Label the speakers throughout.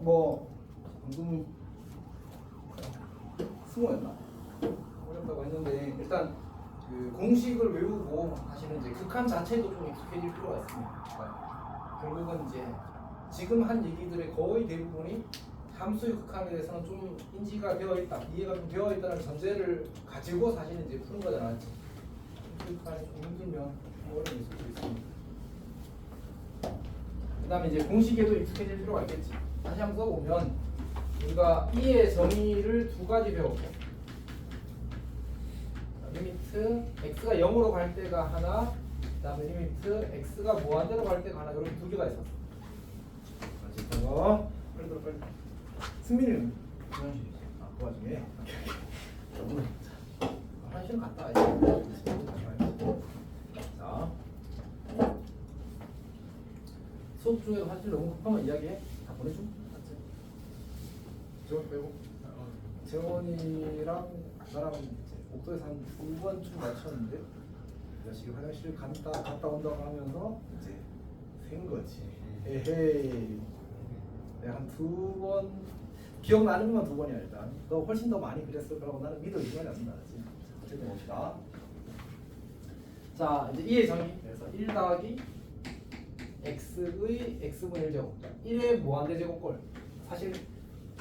Speaker 1: 뭐 방금 스모였나 어렵다고 했는데 일단 그 공식을 외우고 사실은 이제 극한 자체도 좀 익숙해질 필요가 있습니다. 그러니까 결국은 이제 지금 한 얘기들의 거의 대부분이 함수의 극한에 대해서는 좀 인지가 되어 있다, 이해가 좀 되어 있다는 전제를 가지고 사실은 이제 푸는 거잖아. 함수의 극한이 좀 힘들면 좀 어려움이 있을 수 있습니다. 그 다음에 이제 공식에도 익숙해질 필요가 있겠지. 다시 한번 써보면 우리가 이의 정의를 두 가지 배웠고 리미트 x가 0으로 갈 때가 하나, 그 다음에 리미트 x가 무한대로 갈 때가 하나, 이렇게 두 개가 있었어. 저거 빨리 승민이는 그런 식이지. 그 와중에 한시는 갔다 와야지. 자, 수업 중에도 사실 너무 급하면 이야기해. 다 보내줘. 맞지? 재원 빼고. 재원이랑 나랑 목도에서 한 2번쯤 맞췄는데 이 자식이 화장실 갔다 온다고 하면서 이제 생 거지. 에헤이. 내가 한 2번 기억나는 건 2번이야 일단. 너 훨씬 더 많이 그랬을 거라고 나는 믿어 의심이 안 된다. 어쨌든 봅시다. 자, 이제 2의 정의. 그래서 1 더하기 x의 x분의 1 제곱 1의 무한대 제곱꼴. 사실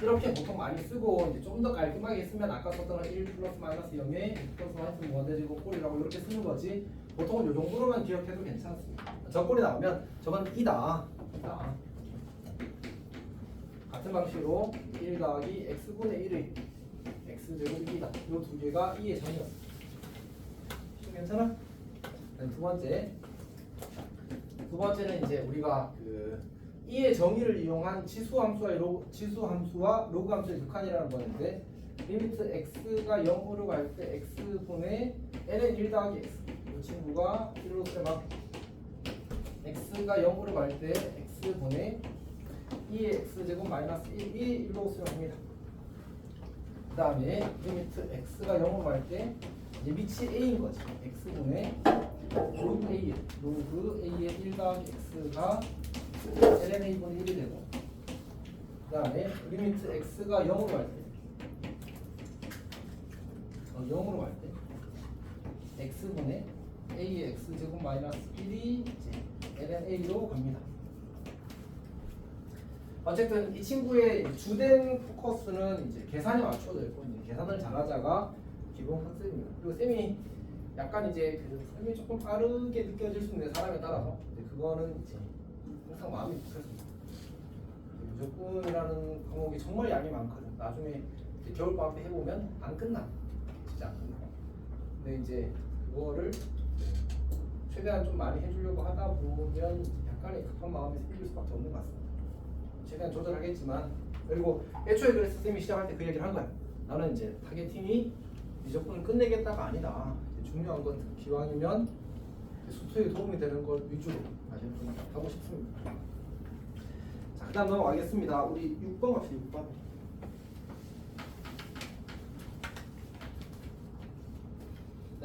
Speaker 1: 이렇게 보통 많이 쓰고 이제 좀 더 깔끔하게 쓰면 아까 썼던 1 플러스 마이너스 0에 플러스 마이너스 무한대 제곱꼴이라고 이렇게 쓰는 거지. 보통은 이 정도로만 기억해도 괜찮습니다. 저 꼴이 나오면 저건 2다. 같은 방식으로 1 더하기 x분의 1의 x제곱이 2다. 이 두 개가 2의 정의였어. 괜찮아? 두 번째는 이제 우리가 그 2의 정의를 이용한 지수 함수와 로그 함수의 극한이라는 거였는데 리미트 x가 0으로 갈 때 x분의 ln 1 더하기 x. 이 친구가 1로 쓰면 x가 0으로 갈 때 x분의 2의 x제곱 마이너스 1이 1로 쓰면 됩니다. 그 다음에 리미트 x가 0으로 갈 때 밑이 a인 거지. x분의 로그 a의 1 더하기 x가 ln a분의 1이 되고, 그 다음에 리미트 x가 0으로 갈 때 0으로 갈 때 x분의 a의 x제곱 마이너스 1이 이제 ln a로 갑니다. 어쨌든 이 친구의 주된 포커스는 이제 계산에 맞춰져 있고 이제 계산을 잘하자가 기본 컨셉입니다. 그리고 쌤이 약간 이제 그 설명이 조금 빠르게 느껴질 수 있는 사람에 따라서 그거는 이제 항상 마음이 붙었습니다. 무조건이라는 과목이 정말 양이 많거든. 나중에 이제 겨울방학 때 해보면 안 끝나. 진짜 안 끝나. 근데 이제 그거를 최대한 좀 많이 해주려고 하다 보면 약간의 급한 마음이 생길 수밖에 없는 것 같습니다. 최대한 조절하겠지만, 그리고 애초에 그래서 쌤이 시작할 때 그 얘기를 한 거야. 나는 이제 타겟팅이 무조건 끝내겠다가 아니다. 중요한 건 기왕이면 수투에 도움이 되는 걸 위주로 하고 싶습니다. 자, 그 다음 넘어가겠습니다. 우리 6번 갑시다. 6번.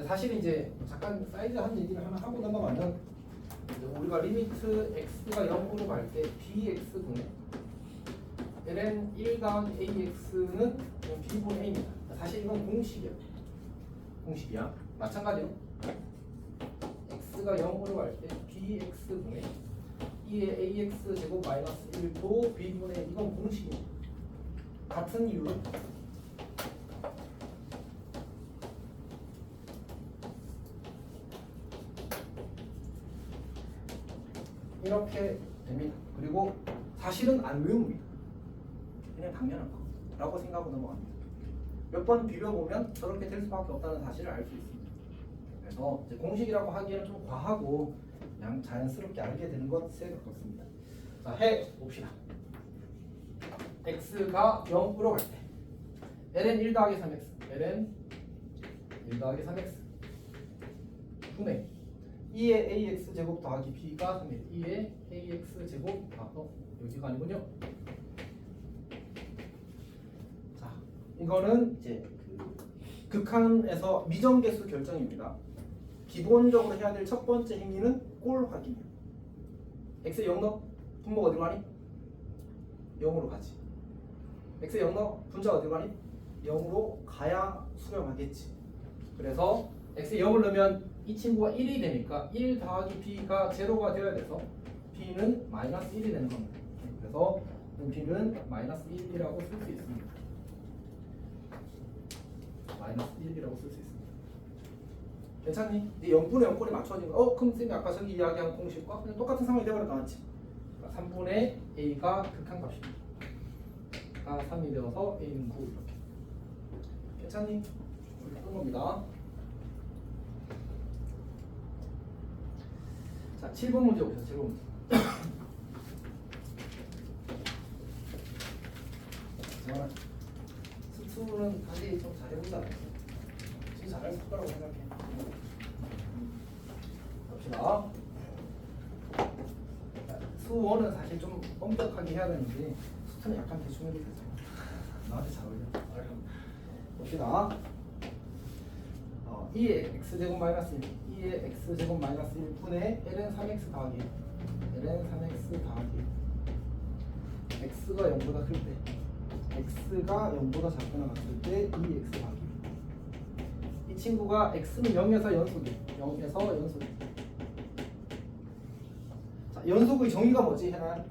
Speaker 1: 사실 이제 잠깐 사이드 한 얘기를 하나 하고 넘어가면 우리가 리미트 x가 0으로 갈 때 bx분의 ln 1 더하기 ax는 b분의 a입니다. 사실 이건 공식이야. 마찬가지로 x가 0으로 갈 때 bx분의 2의 ax 제곱 마이너스 1도 b분의 이건 공식입니다. 같은 이유로 이렇게 됩니다. 그리고 사실은 안 외웁니다. 그냥 당연한 거라고 생각하고 넘어갑니다. 몇 번 비벼보면 저렇게 될 수밖에 없다는 사실을 알 수 있습니다. 그래서 이제 공식이라고 하기에는 좀 과하고 그냥 자연스럽게 알게 되는 것에 가깝습니다. 자, 해봅시다. x가 0으로 갈 때 ln 1 더하기 3x ln 1 더하기 3x 분의 2의 ax 제곱 더하기 b가 3일 2의 ax 제곱 여기가 아니군요. 자, 이거는 이제 극한에서 미정계수 결정입니다. 기본적으로 해야 될 첫 번째 행위는 꼴 확인이에요. x에 0 넣어? 분모가 어디로 가니? 0으로 가지. x에 0 넣어. 분자 어디로 가니? 0으로 가야 수렴하겠지. 그래서 x에 0을 넣으면 이 친구가 1이 되니까 1 더하기 b가 제로가 되어야 돼서 b는 마이너스 1이 되는 겁니다. 그래서 b는 마이너스 1이라고 쓸 수 있습니다. 마이너스 1이라고 쓸 수 있습니다. 괜찮니? 네 0분의 0꼴이 맞춰진 거. 그럼 쌤이 아까 저기 이야기한 공식과 그냥 똑같은 상황이 되어버렸다 맞지? 3분의 a가 극한값입니다. 3이 되어서 a는 9 이렇게. 괜찮니? 이렇게 푸는 겁니다. 자, 7번 문제 보세요. 7번 문제. 수는 다시 좀 잘해본다. 진짜 잘할 거라고 생각해. 봅시다. 수원은 사실 좀 엄격하게 해야 되는데 수는 약간 대충 해도 되죠. 나한테 잘 어울려. 봅시다. 2의 x제곱 마이너스 1, 2의 x제곱 마이너스 1분의 ln 3x 더하기 ln 3x 더하기 x가 0보다 클 때 x가 0보다 작거나 같을 때 2x 더하기 이 친구가 x는 0에서 연속이 0에서 연속이. 자, 연속의 정의가 뭐지? 해나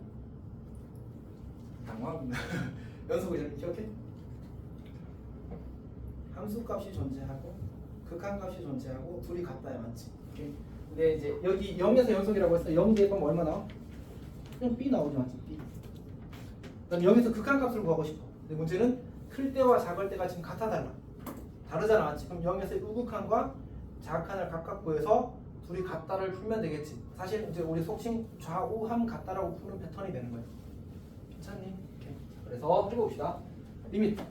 Speaker 1: 당황. 연속의 정의 기억해? 함수값이 존재하고 극한값이 존재하고 둘이 같다야 맞지? 오케이. 근데 이제 여기 0에서 연속이라고 했어. 0 대입하면 얼마 나와? 그냥 b 나오지 맞지? b. 그럼 0에서 극한값을 구하고 싶어. 근데 문제는 클 때와 작을 때가 지금 같아 달라. 다르잖아 맞지? 그럼 0에서 우극한과 자극한을 각각 구해서 둘이 같다를 풀면 되겠지. 사실 이제 우리 속칭 좌우함 같다라고 푸는 패턴이 되는 거예요. 괜찮니? 오케이. 그래서 해봅시다. 리미트.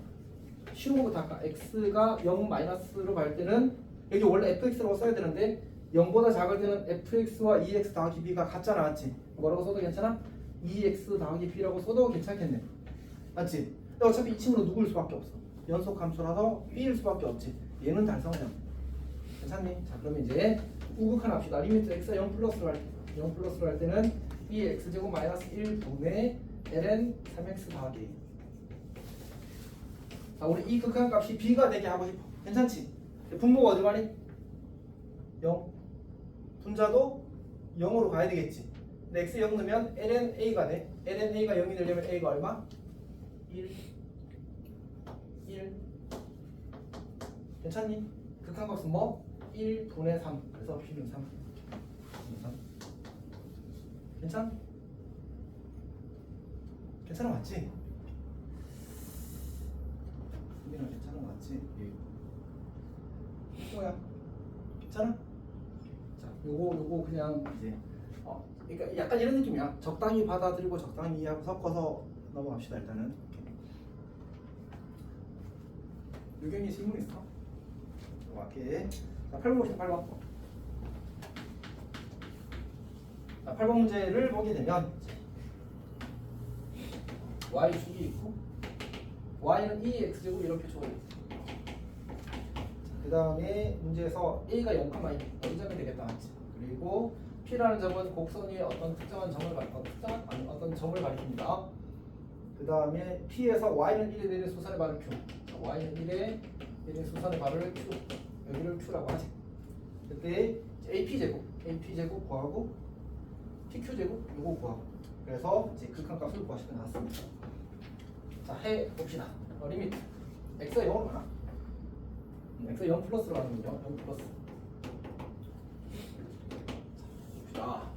Speaker 1: 쉬운 거부터 할까? x가 0 마이너스로 갈 때는 여기 원래 fx라고 써야 되는데 0보다 작을 때는 fx와 2x 더하기 b가 같잖아 맞지? 뭐라고 써도 괜찮아? 2x 더하기 b라고 써도 괜찮겠네 맞지? 근데 어차피 이 친구는 누구일 수밖에 없어. 연속 함수라서 b일 수밖에 없지. 얘는 달성이야. 괜찮니? 자 그러면 이제 우극한 합시다. 리미트 x가 0 플러스로 할 때 0 플러스로 할 때는 2x제곱 마이너스 1분의 ln 3x 더하기. 자, 우리 이 극한값이 b가 되게 하고 싶어. 괜찮지? 분모가 어디 가니? 0. 분자도 0으로 가야 되겠지. 근데 x 0 넣으면 ln a가 돼. ln a가 0이 되려면 a가 얼마? 1. 괜찮니? 극한값은 뭐? 1분의 3. 그래서 b는 3. 괜찮? 괜찮아 맞지? 괜찮은 거 맞지? 뭐야? 괜찮아? 자, 요거 그냥 이제 그러니까 약간 이런 느낌이야. 적당히 받아들이고 적당히 이해하고 섞어서 넘어갑시다 일단은. 유경이 질문 있어? 오케이. 자, 8번 봅시다. 8번. 자, 8번 문제를 보게 되면 y 축이 있고 y는 2x제곱 이렇게 줘요. 그 다음에 문제에서 a가 0,2 어디 점이 되겠다 맞지? 그리고 p라는 점은 곡선 위에 어떤 특정한 점을 어떤 점을 가리킵니다. 그 다음에 p에서 y는 1에 내린 수선의 발을 q. y는 1에 내린 수선의 발을 q. 여기를 q라고 하지. 그때 ap제곱 구하고 pq제곱 요거 구하고. 그래서 이제 극한값을 구하시면 나왔습니다. 자, 해봅시다. 리미트 x가 0으로 가나? x가 0 플러스로 가는군요. 0 플러스. 자,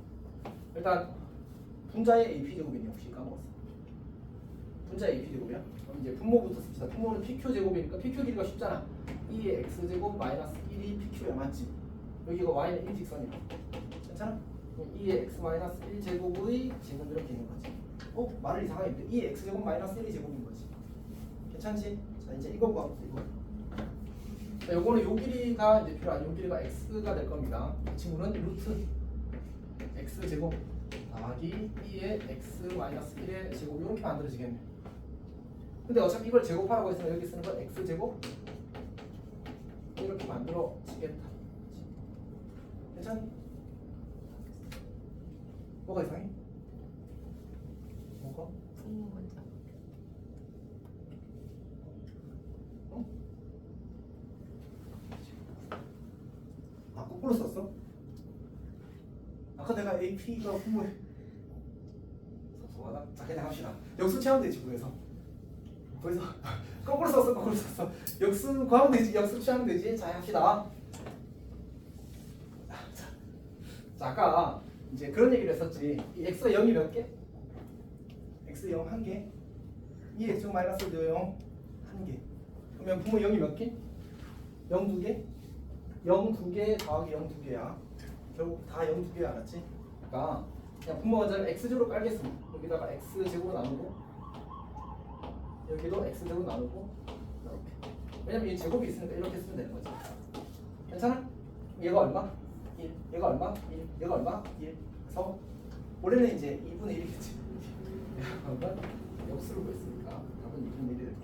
Speaker 1: 일단 분자의 ap제곱이니 혹시 까먹었어? 분자의 ap제곱이야? 그럼 이제 분모부터 씁시다. 분모는 pq제곱이니까 pq 길이가 쉽잖아. 2의 x제곱 마이너스 1이 pq야 맞지? 여기가 y는 1직선이야. 괜찮아? 2의 x 마이너스 1제곱의 제곱 이렇게 있는 거지. 말을 이상하게 했는데 2의 x제곱 마이너스 1이 제곱인 거지. 괜찮지? 자 이제 이거 구하고 이거. 자 요거는 요 길이가 이제 필요하죠. 요 길이가 x가 될 겁니다. 이 친구는 루트 x제곱 더하기 2의 x 마이너스 1의 제곱 이렇게 만들어지겠네. 근데 어차피 이걸 제곱하라고 했으면 여기 쓰는 건 x제곱 이렇게 만들어지겠다. 괜찮니? 뭐가 이상해? 뭐가?
Speaker 2: 분모 먼저.
Speaker 1: 거꾸로 썼어? 아까 내가 AP가 분모에 자 그냥 합시다. 역수 취하면 되지 구에서. 거기서 거꾸로 썼어. 거꾸로 썼어. 역수 구하면 되지. 역수 취하면 되지. 자 합시다. 자 아까 이제 그런 얘기를 했었지. 이 x가 0이 몇 개? x 0 한 개. 이 x 마이너스 0 한 개. 그러면 분모 0이 몇 개? 0 두 개? 0 두 개 더하기 0 두 개야. 결국 다 0 두 개 알았지? 그러니까 그냥 분모 원자를 x제로 깔겠습니다. 여기다가 x제곱으로 나누고 여기도 x제곱 나누고 이렇게. 왜냐면 이 제곱이 있으니까 이렇게 쓰면 되는 거지. 괜찮아? 얘가 얼마? 1. 얘가 얼마? 1. 얘가 얼마? 1. 그래서 원래는 이제 2분의 1이겠지. 그러면 역수를 구했으니까 답은 2분의 1이 될게.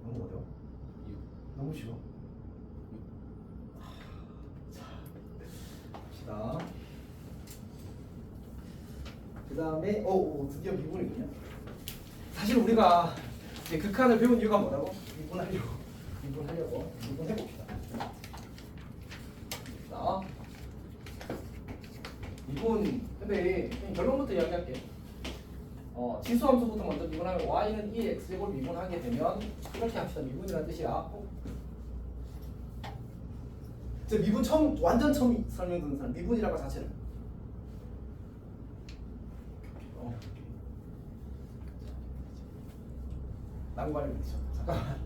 Speaker 1: 너무 어려워? 너무 쉬워. 자, 봅시다. 그 다음에 드디어 미분이군요. 사실 우리가 이제 극한을 배운 이유가 뭐라고? 미분하려고 미분해봅시다. 자, 미분. 근데 그냥 결론부터 이야기할게. 지수함수부터 먼저 미분하면 y는 2x제곱을 미분하게 되면 이렇게 합시다. 미분이라는 뜻이야. 저 미분 완전 처음 설명 듣는 사람 미분이라고 자체를. 난관이 있죠. 잠깐만.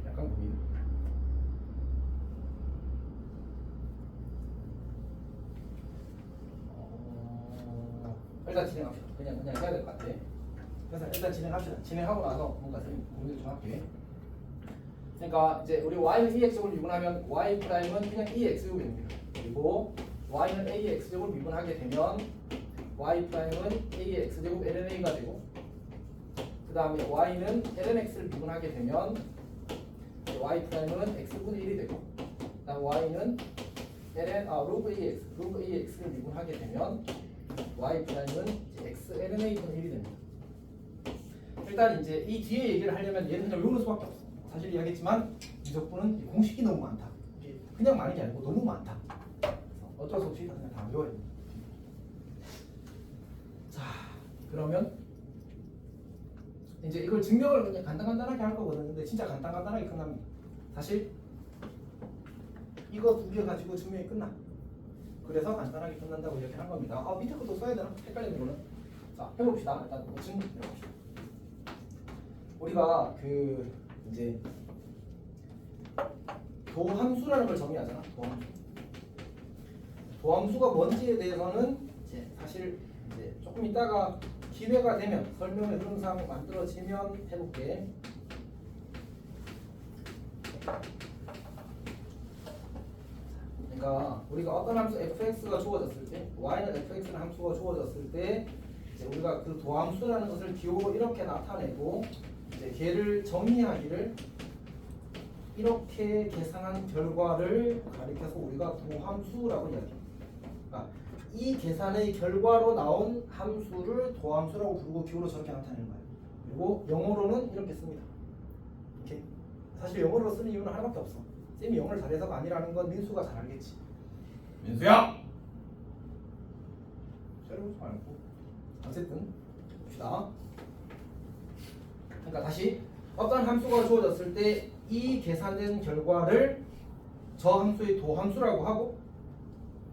Speaker 1: 약간 고민. 일단 진행합시다. 그냥 해야 될 것 같아. 그래서 일단 진행합시다. 진행하고 나서 뭔가 고민을 좀 할게. 그러니까 이제 우리 y는 2x제곱을 미분하면 y 프라임은 그냥 2x제곱입니다. 그리고 y는 ax제곱을 미분하게 되면 y 프라임은 ax제곱 lna가 되고, 그 다음에 y는 lnx를 미분하게 되면 y 프라임은 x분의 1이 되고, 그 다음 y는 로그 ax를 미분하게 되면 y 프라임은 x lna분의 1이 됩니다. 일단 이제 이 뒤에 얘기를 하려면 얘는 그냥 외우는 수밖에 없어. 사실 이야기했지만 미적분은 공식이 너무 많다. 그냥 많은 게 아니고 너무 많다. 어쩔 수 없이 그냥 다 외워야 됩니다. 자, 그러면 이제 이걸 증명을 그냥 간단하게 할 거거든. 근데 진짜 간단하게 끝납니다. 사실 이거 두 개 가지고 증명이 끝나. 그래서 간단하게 끝난다고 이렇게 한 겁니다. 밑에 것도 써야 되나? 헷갈리는 거는. 자, 해봅시다. 일단 증명해봅시다. 우리가 이제 도함수라는 걸 정의하잖아. 도함수가 뭔지에 대해서는 이제 사실 이제 조금 이따가 기회가 되면 설명의 흐름상 만들어지면 해볼게. 그러니까 우리가 어떤 함수 fx가 주어졌을 때, y는 fx라는 함수가 주어졌을 때, 이제 우리가 그 도함수라는 것을 기호로 이렇게 나타내고, 이제 걔를 정의하기를 이렇게 계산한 결과를 가리켜서 우리가 도함수라고 이야기합니다. 그러니까 이 계산의 결과로 나온 함수를 도함수라고 부르고 기호로 저렇게 나타내는 거예요. 그리고 영어로는 이렇게 씁니다. 이렇게. 사실 영어로 쓰는 이유는 하나밖에 없어. 쌤이 영어를 잘해서가 아니라는 건 민수가 잘 알겠지. 민수야! 새로운 거 말고. 어쨌든 봅시다. 그러니까 다시 어떤 함수가 주어졌을 때 이 계산된 결과를 저 함수의 도함수라고 하고,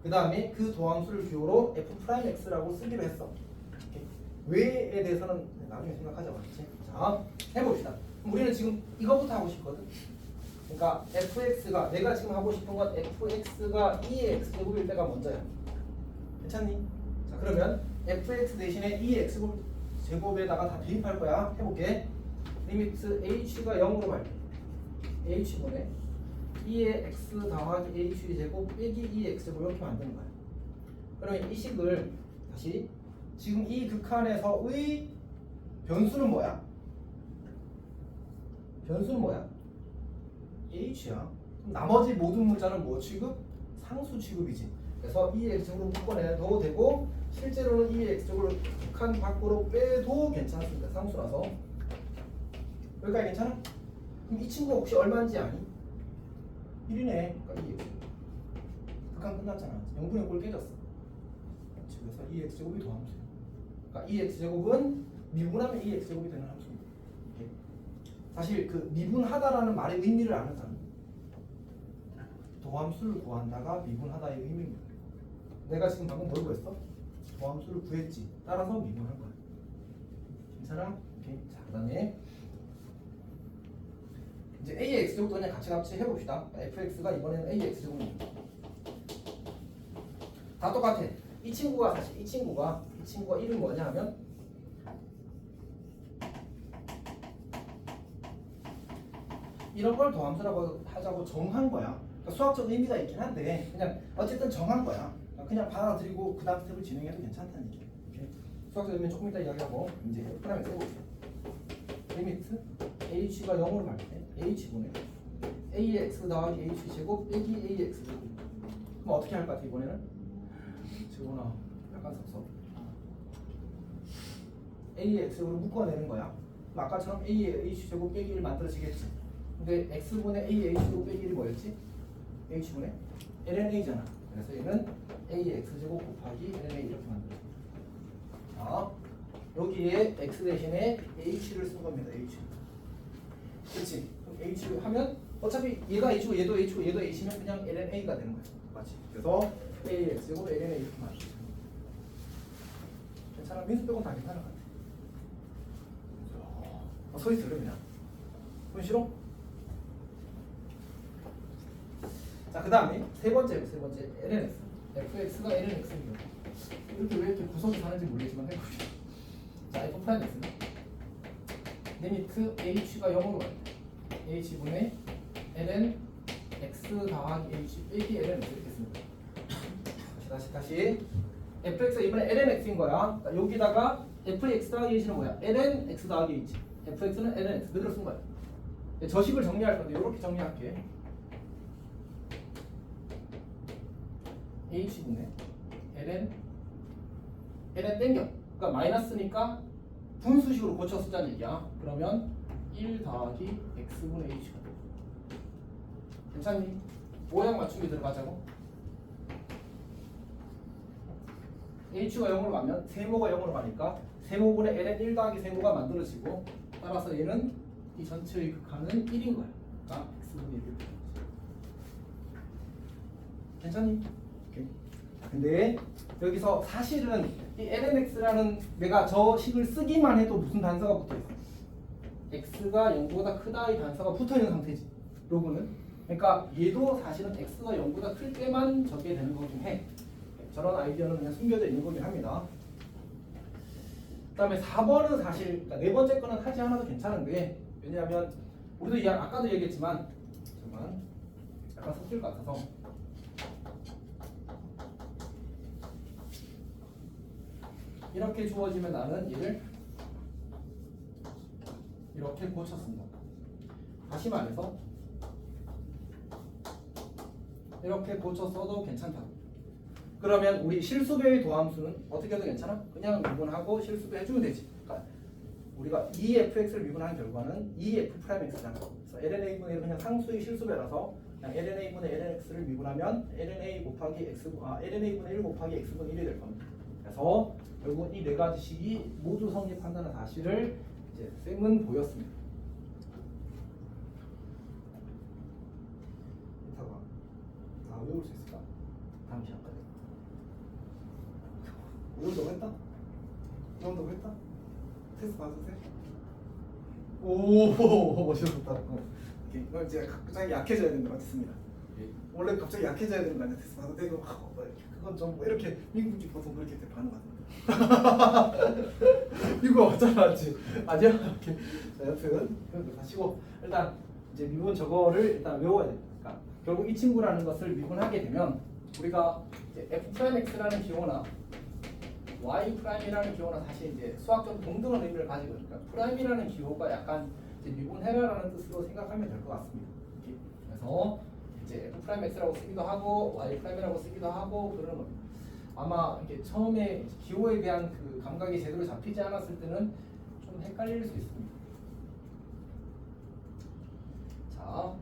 Speaker 1: 그 다음에 그 도함수를 기호로 f'x라고 쓰기로 했어. 왜에 대해서는 나중에 생각하자. 맞지? 자, 해봅시다. 우리는 지금 이거부터 하고 싶거든. 그러니까 fx가, 내가 지금 하고 싶은 건 fx가 2x제곱일 때가 먼저야. 괜찮니? 자, 그러면 fx 대신에 2x제곱에다가 다 대입할 거야. 해볼게. 리미트 h가 0으로 갈게. h분의 2의 x 더하기 h제곱 빼기 2x제곱 이렇게 만드는 거야. 그러면 이 식을 다시 지금 이 극한에서의 변수는 뭐야? 변수는 뭐야? h야. 나머지 모든 문자는 뭐 취급? 상수 취급이지. 그래서 이 x축으로 묶어내도 되고 실제로는 이 x축을 극한 밖으로 빼도 괜찮습니다. 상수라서. 여기까지 괜찮아? 그럼 이 친구 혹시 얼마인지 아니? 1이네. 그러니까 2x. 극한 끝났잖아. 0분의 꼴 깨졌어. 그래서 2x제곱이 도함수야. 그러니까 2x제곱은 미분하면 2x제곱이 되는 함수입니다. 이렇게. 사실 그 미분하다라는 말의 의미를 아는 사람. 도함수를 구한다가 미분하다의 의미입니다. 내가 지금 방금 뭘 구했어? 도함수를 구했지. 따라서 미분한 거야. 괜찮아? 오케이. 자, 그다음에 이제 ax 제곱도 그냥 같이 해봅시다. fx가 이번에는 ax 제곱입니다. 다 똑같아. 이 친구가 사실 이 친구가 이름 뭐냐 하면 이런 걸 도함수라고 하자고 정한 거야. 그러니까 수학적 의미가 있긴 한데 그냥 어쨌든 정한 거야. 그냥 받아들이고 그 다음 스텝을 진행해도 괜찮다는 얘기야. 수학적 의미는 조금 이따 이야기하고 이제 프라임에 써볼게요. 리미트 h가 0으로 갈 때 h분의 ax 더하기 h 제곱 빼기 ax 제곱. 그럼 어떻게 할 것 같아 이번에는? 지금은 약간 섭섭. ax으로 묶어내는 거야. 그럼 아까처럼 a의 h 제곱 빼기 1 만들어지겠지. 근데 x분의 a h 제곱 빼기 1이 뭐였지? h분의 lna잖아. 그래서 얘는 ax 제곱 곱하기 lna 이렇게 만들어져. 자, 여기에 x 대신에 h를 쓴 겁니다. h. 그렇지? 그럼 h 하면 어차피 얘가 h고 얘도 h고 얘도 h면 그냥 lna가 되는 거야. 맞지? 그래서 ax 제곱 lna 이렇게 만들어져. 괜찮아? 민수 빼고는 다 괜찮은 것 같아. 소리 들려 그냥. 손 싫어? 자, 그 다음에 세 번째 lnx. fx가 lnx인 경우. 이렇게 왜 이렇게 구석이 사는지 모르겠지만 해봅시다. 자, f 프라임 x는 리미트 h가 0으로 갈 때 h분의 ln x 더하기 h 빼기 ln x 이렇게 씁니다. 다시 fx가 이번에 ln x인 거야. 그러니까 여기다가 fx 더하기 h는 뭐야? ln x 더하기 h. fx는 ln x 그대로 쓴 거야. 저식을 정리할 건데 이렇게 정리할게. h분의 ln 땡겨. 그러니까 마이너스니까 분수식으로 고쳐 쓰자는 얘기야. 그러면 1 더하기 x분의 h가 돼. 괜찮니? 모양 맞추기 들어가자고. h가 0으로 가면 세모가 0으로 가니까 세모분의 ln 1 더하기 세모가 만들어지고 따라서 얘는 이 전체의 극한은 1인 거야. 그러니까 x분의 1을 괜찮니? 오케이. 근데 여기서 사실은 이 lnx라는 내가 저 식을 쓰기만 해도 무슨 단서가 붙어있어? x가 0보다 크다의 단서가 붙어있는 상태지. 로그는. 그러니까 얘도 사실은 x가 0보다 클 때만 적게 되는 거긴 해. 저런 아이디어는 그냥 숨겨져 있는 거긴 합니다. 그 다음에 4번은 사실 그러니까 네 번째 거는 하지 않아도 괜찮은데 왜냐하면 우리도 아까도 얘기했지만 잠깐 약간 섞일 것 같아서 이렇게 주어지면 나는 얘를 이렇게 고쳤습니다. 다시 말해서 이렇게 고쳐 써도 괜찮다. 그러면 우리 실수배의 도함수는 어떻게 해도 괜찮아? 그냥 미분하고 실수배 해주면 되지. 그러니까 우리가 2fx를 미분한 결과는 2f'x잖아. 그래서 lna분의 1은 그냥 상수의 실수배라서 그냥 lna분의 lnx를 미분하면 lna 곱하기 lna분의 1 곱하기 x분의 1이 될 겁니다. 그래서 결국 이 네 가지 식이 모두 성립한다는 사실을 이제 쌤은 보였습니다. 이따가 다 외울 수 있을까? 다음 시간까지. 이 정도 했다? 이 정도 했다? 테스트 봐도 돼? 오, 멋있었다. 오케이. 그럼 이제 갑자기 약해져야 되는 것 같습니다. 원래 갑자기 약해져야 되는 거 아니야? 테스트 봐도 되고 그건 좀 이렇게 미국이 보통 그렇게 반응 같은데. 이거 어쩌라지? 아니야? 이렇게. 자, 여튼 다시고 일단 이제 미분 저거를 일단 외워야 돼. 그러니까 결국 이 친구라는 것을 미분하게 되면 우리가 이제 f'x라는 기호나 y'이라는 기호나 사실 이제 수학적 동등한 의미를 가지고 있으니까 프라임이라는 기호가 약간 이제 미분해라라는 뜻으로 생각하면 될 것 같습니다. 그래서 프라임 x라고 쓰기도 하고 y 프라임이라고 쓰기도 하고 그러는 겁니다. 아마 이렇게 처음에 기호에 대한 그 감각이 제대로 잡히지 않았을 때는 좀 헷갈릴 수 있습니다. 자,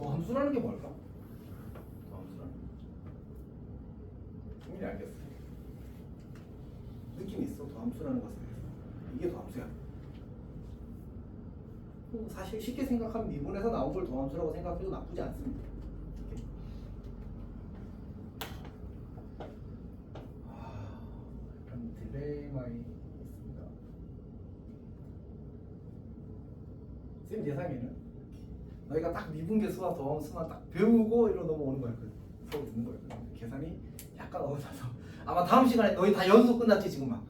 Speaker 1: 함수라는 게 뭘까? 함수라는 충분히 알겠어. 느낌이 있어. 함수라는 것에 대해서 이게 함수야. 사실 쉽게 생각하면 미분에서 나온 걸 함수라고 생각해도 나쁘지 않습니다. 약간 딜레마이 있습니다. 쌤 예상에는 너희가 딱 미분계수와 더함수만 딱 배우고 이리로 넘어오는 거야. 수업 듣는 거야. 계산이 약간 어려서 아마 다음 시간에 너희 다 연속 끝났지 지금 막.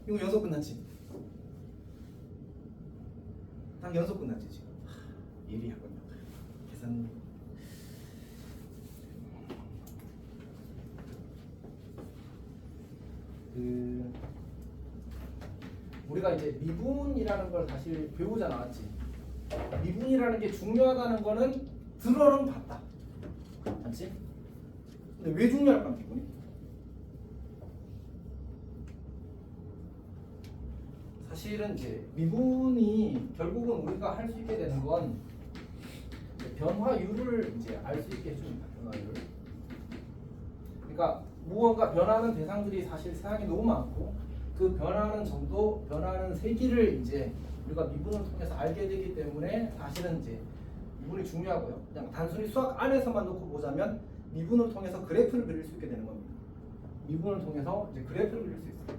Speaker 1: 이거 연속 끝났지. 딱 연속 끝났지 지금. 일이 약간 계산. 우리가 이제 미분이라는 걸 사실 배우지 않았지. 미분이라는 게 중요하다는 거는 들어는 봤다. 맞지? 근데 왜 중요할까 미분이? 사실은 이제 미분이 결국은 우리가 할 수 있게 되는 건 변화율을 이제 알 수 있게 해줍니다. 변화율. 그러니까 무언가 변하는 대상들이 사실 세상에 너무 많고 그 변하는 정도, 변하는 세기를 이제 우리가 미분을 통해서 알게 되기 때문에 사실은 이제 미분이 중요하고요. 그냥 단순히 수학 안에서만 놓고 보자면 미분을 통해서 그래프를 그릴 수 있게 되는 겁니다. 미분을 통해서 이제 그래프를 그릴 수 있어요.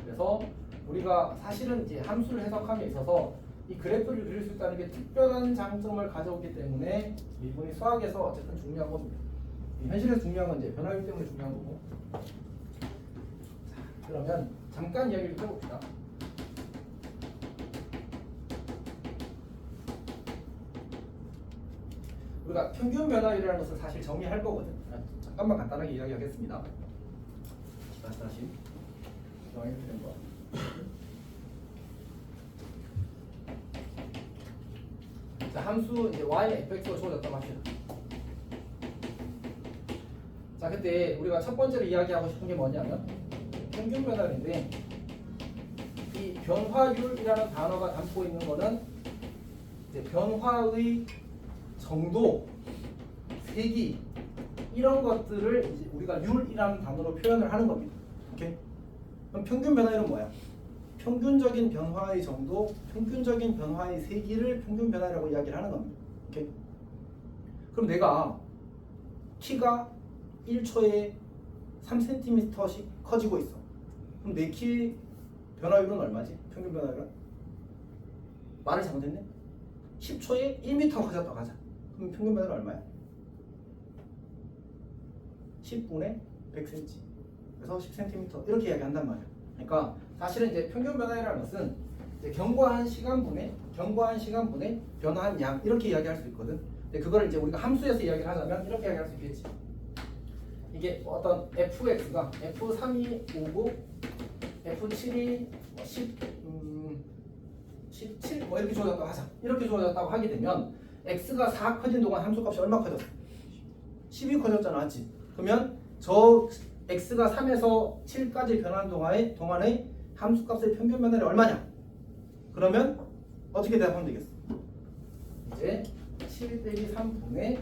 Speaker 1: 그래서 우리가 사실은 이제 함수를 해석함에 있어서 이 그래프를 그릴 수 있다는 게 특별한 장점을 가져오기 때문에 미분이 수학에서 어쨌든 중요한 겁니다. 현실에서 중요한 건 이제 변화율 때문에 중요한 거고. 자, 그러면 잠깐 이야기를 해봅시다. 우리가 평균 변화율이라는 것을 사실 정의할 거거든. 잠깐만 간단하게 이야기하겠습니다. 다시 정의된 거. 자, 함수 이제 y fx가 주어졌다고 합시다. 자, 그때 우리가 첫 번째로 이야기하고 싶은 게 뭐냐면 평균 변화율인데 이 변화율이라는 단어가 담고 있는 거는 이제 변화의 정도, 세기 이런 것들을 이제 우리가 율이라는 단어로 표현을 하는 겁니다. 오케이? 그럼 평균 변화율은 뭐야? 평균적인 변화의 정도, 평균적인 변화의 세기를 평균 변화라고 이야기를 하는 겁니다. 오케이? 그럼 내가 키가 1초에 3cm씩 커지고 있어. 그럼 내 키 변화율은 얼마지? 평균 변화율은? 말을 잘못했네? 10초에 1m 커졌다고 하자. 그럼 평균 변화율은 얼마야? 10분의 100cm. 그래서 10cm 이렇게 이야기한단 말이야. 그러니까 사실은 이제 평균 변화율이라는 것은 이제 경과한 시간분의 변화한 양 이렇게 이야기할 수 있거든. 근데 그거를 이제 우리가 함수에서 이야기를 하자면 이렇게 이야기할 수 있겠지. 이게 어떤 fx가 f3이 5고 f7이 17 뭐 이렇게 주어졌다고 하자. 이렇게 주어졌다고 하게 되면 x가 4 커진 동안 함수값이 얼마 커졌어? 10이 커졌잖아, 맞지? 그러면 저 x가 3에서 7까지 변하는 동안의 함수값의 평균 변화율이 얼마냐? 그러면 어떻게 대답하면 되겠어? 이제 7 빼기 3분의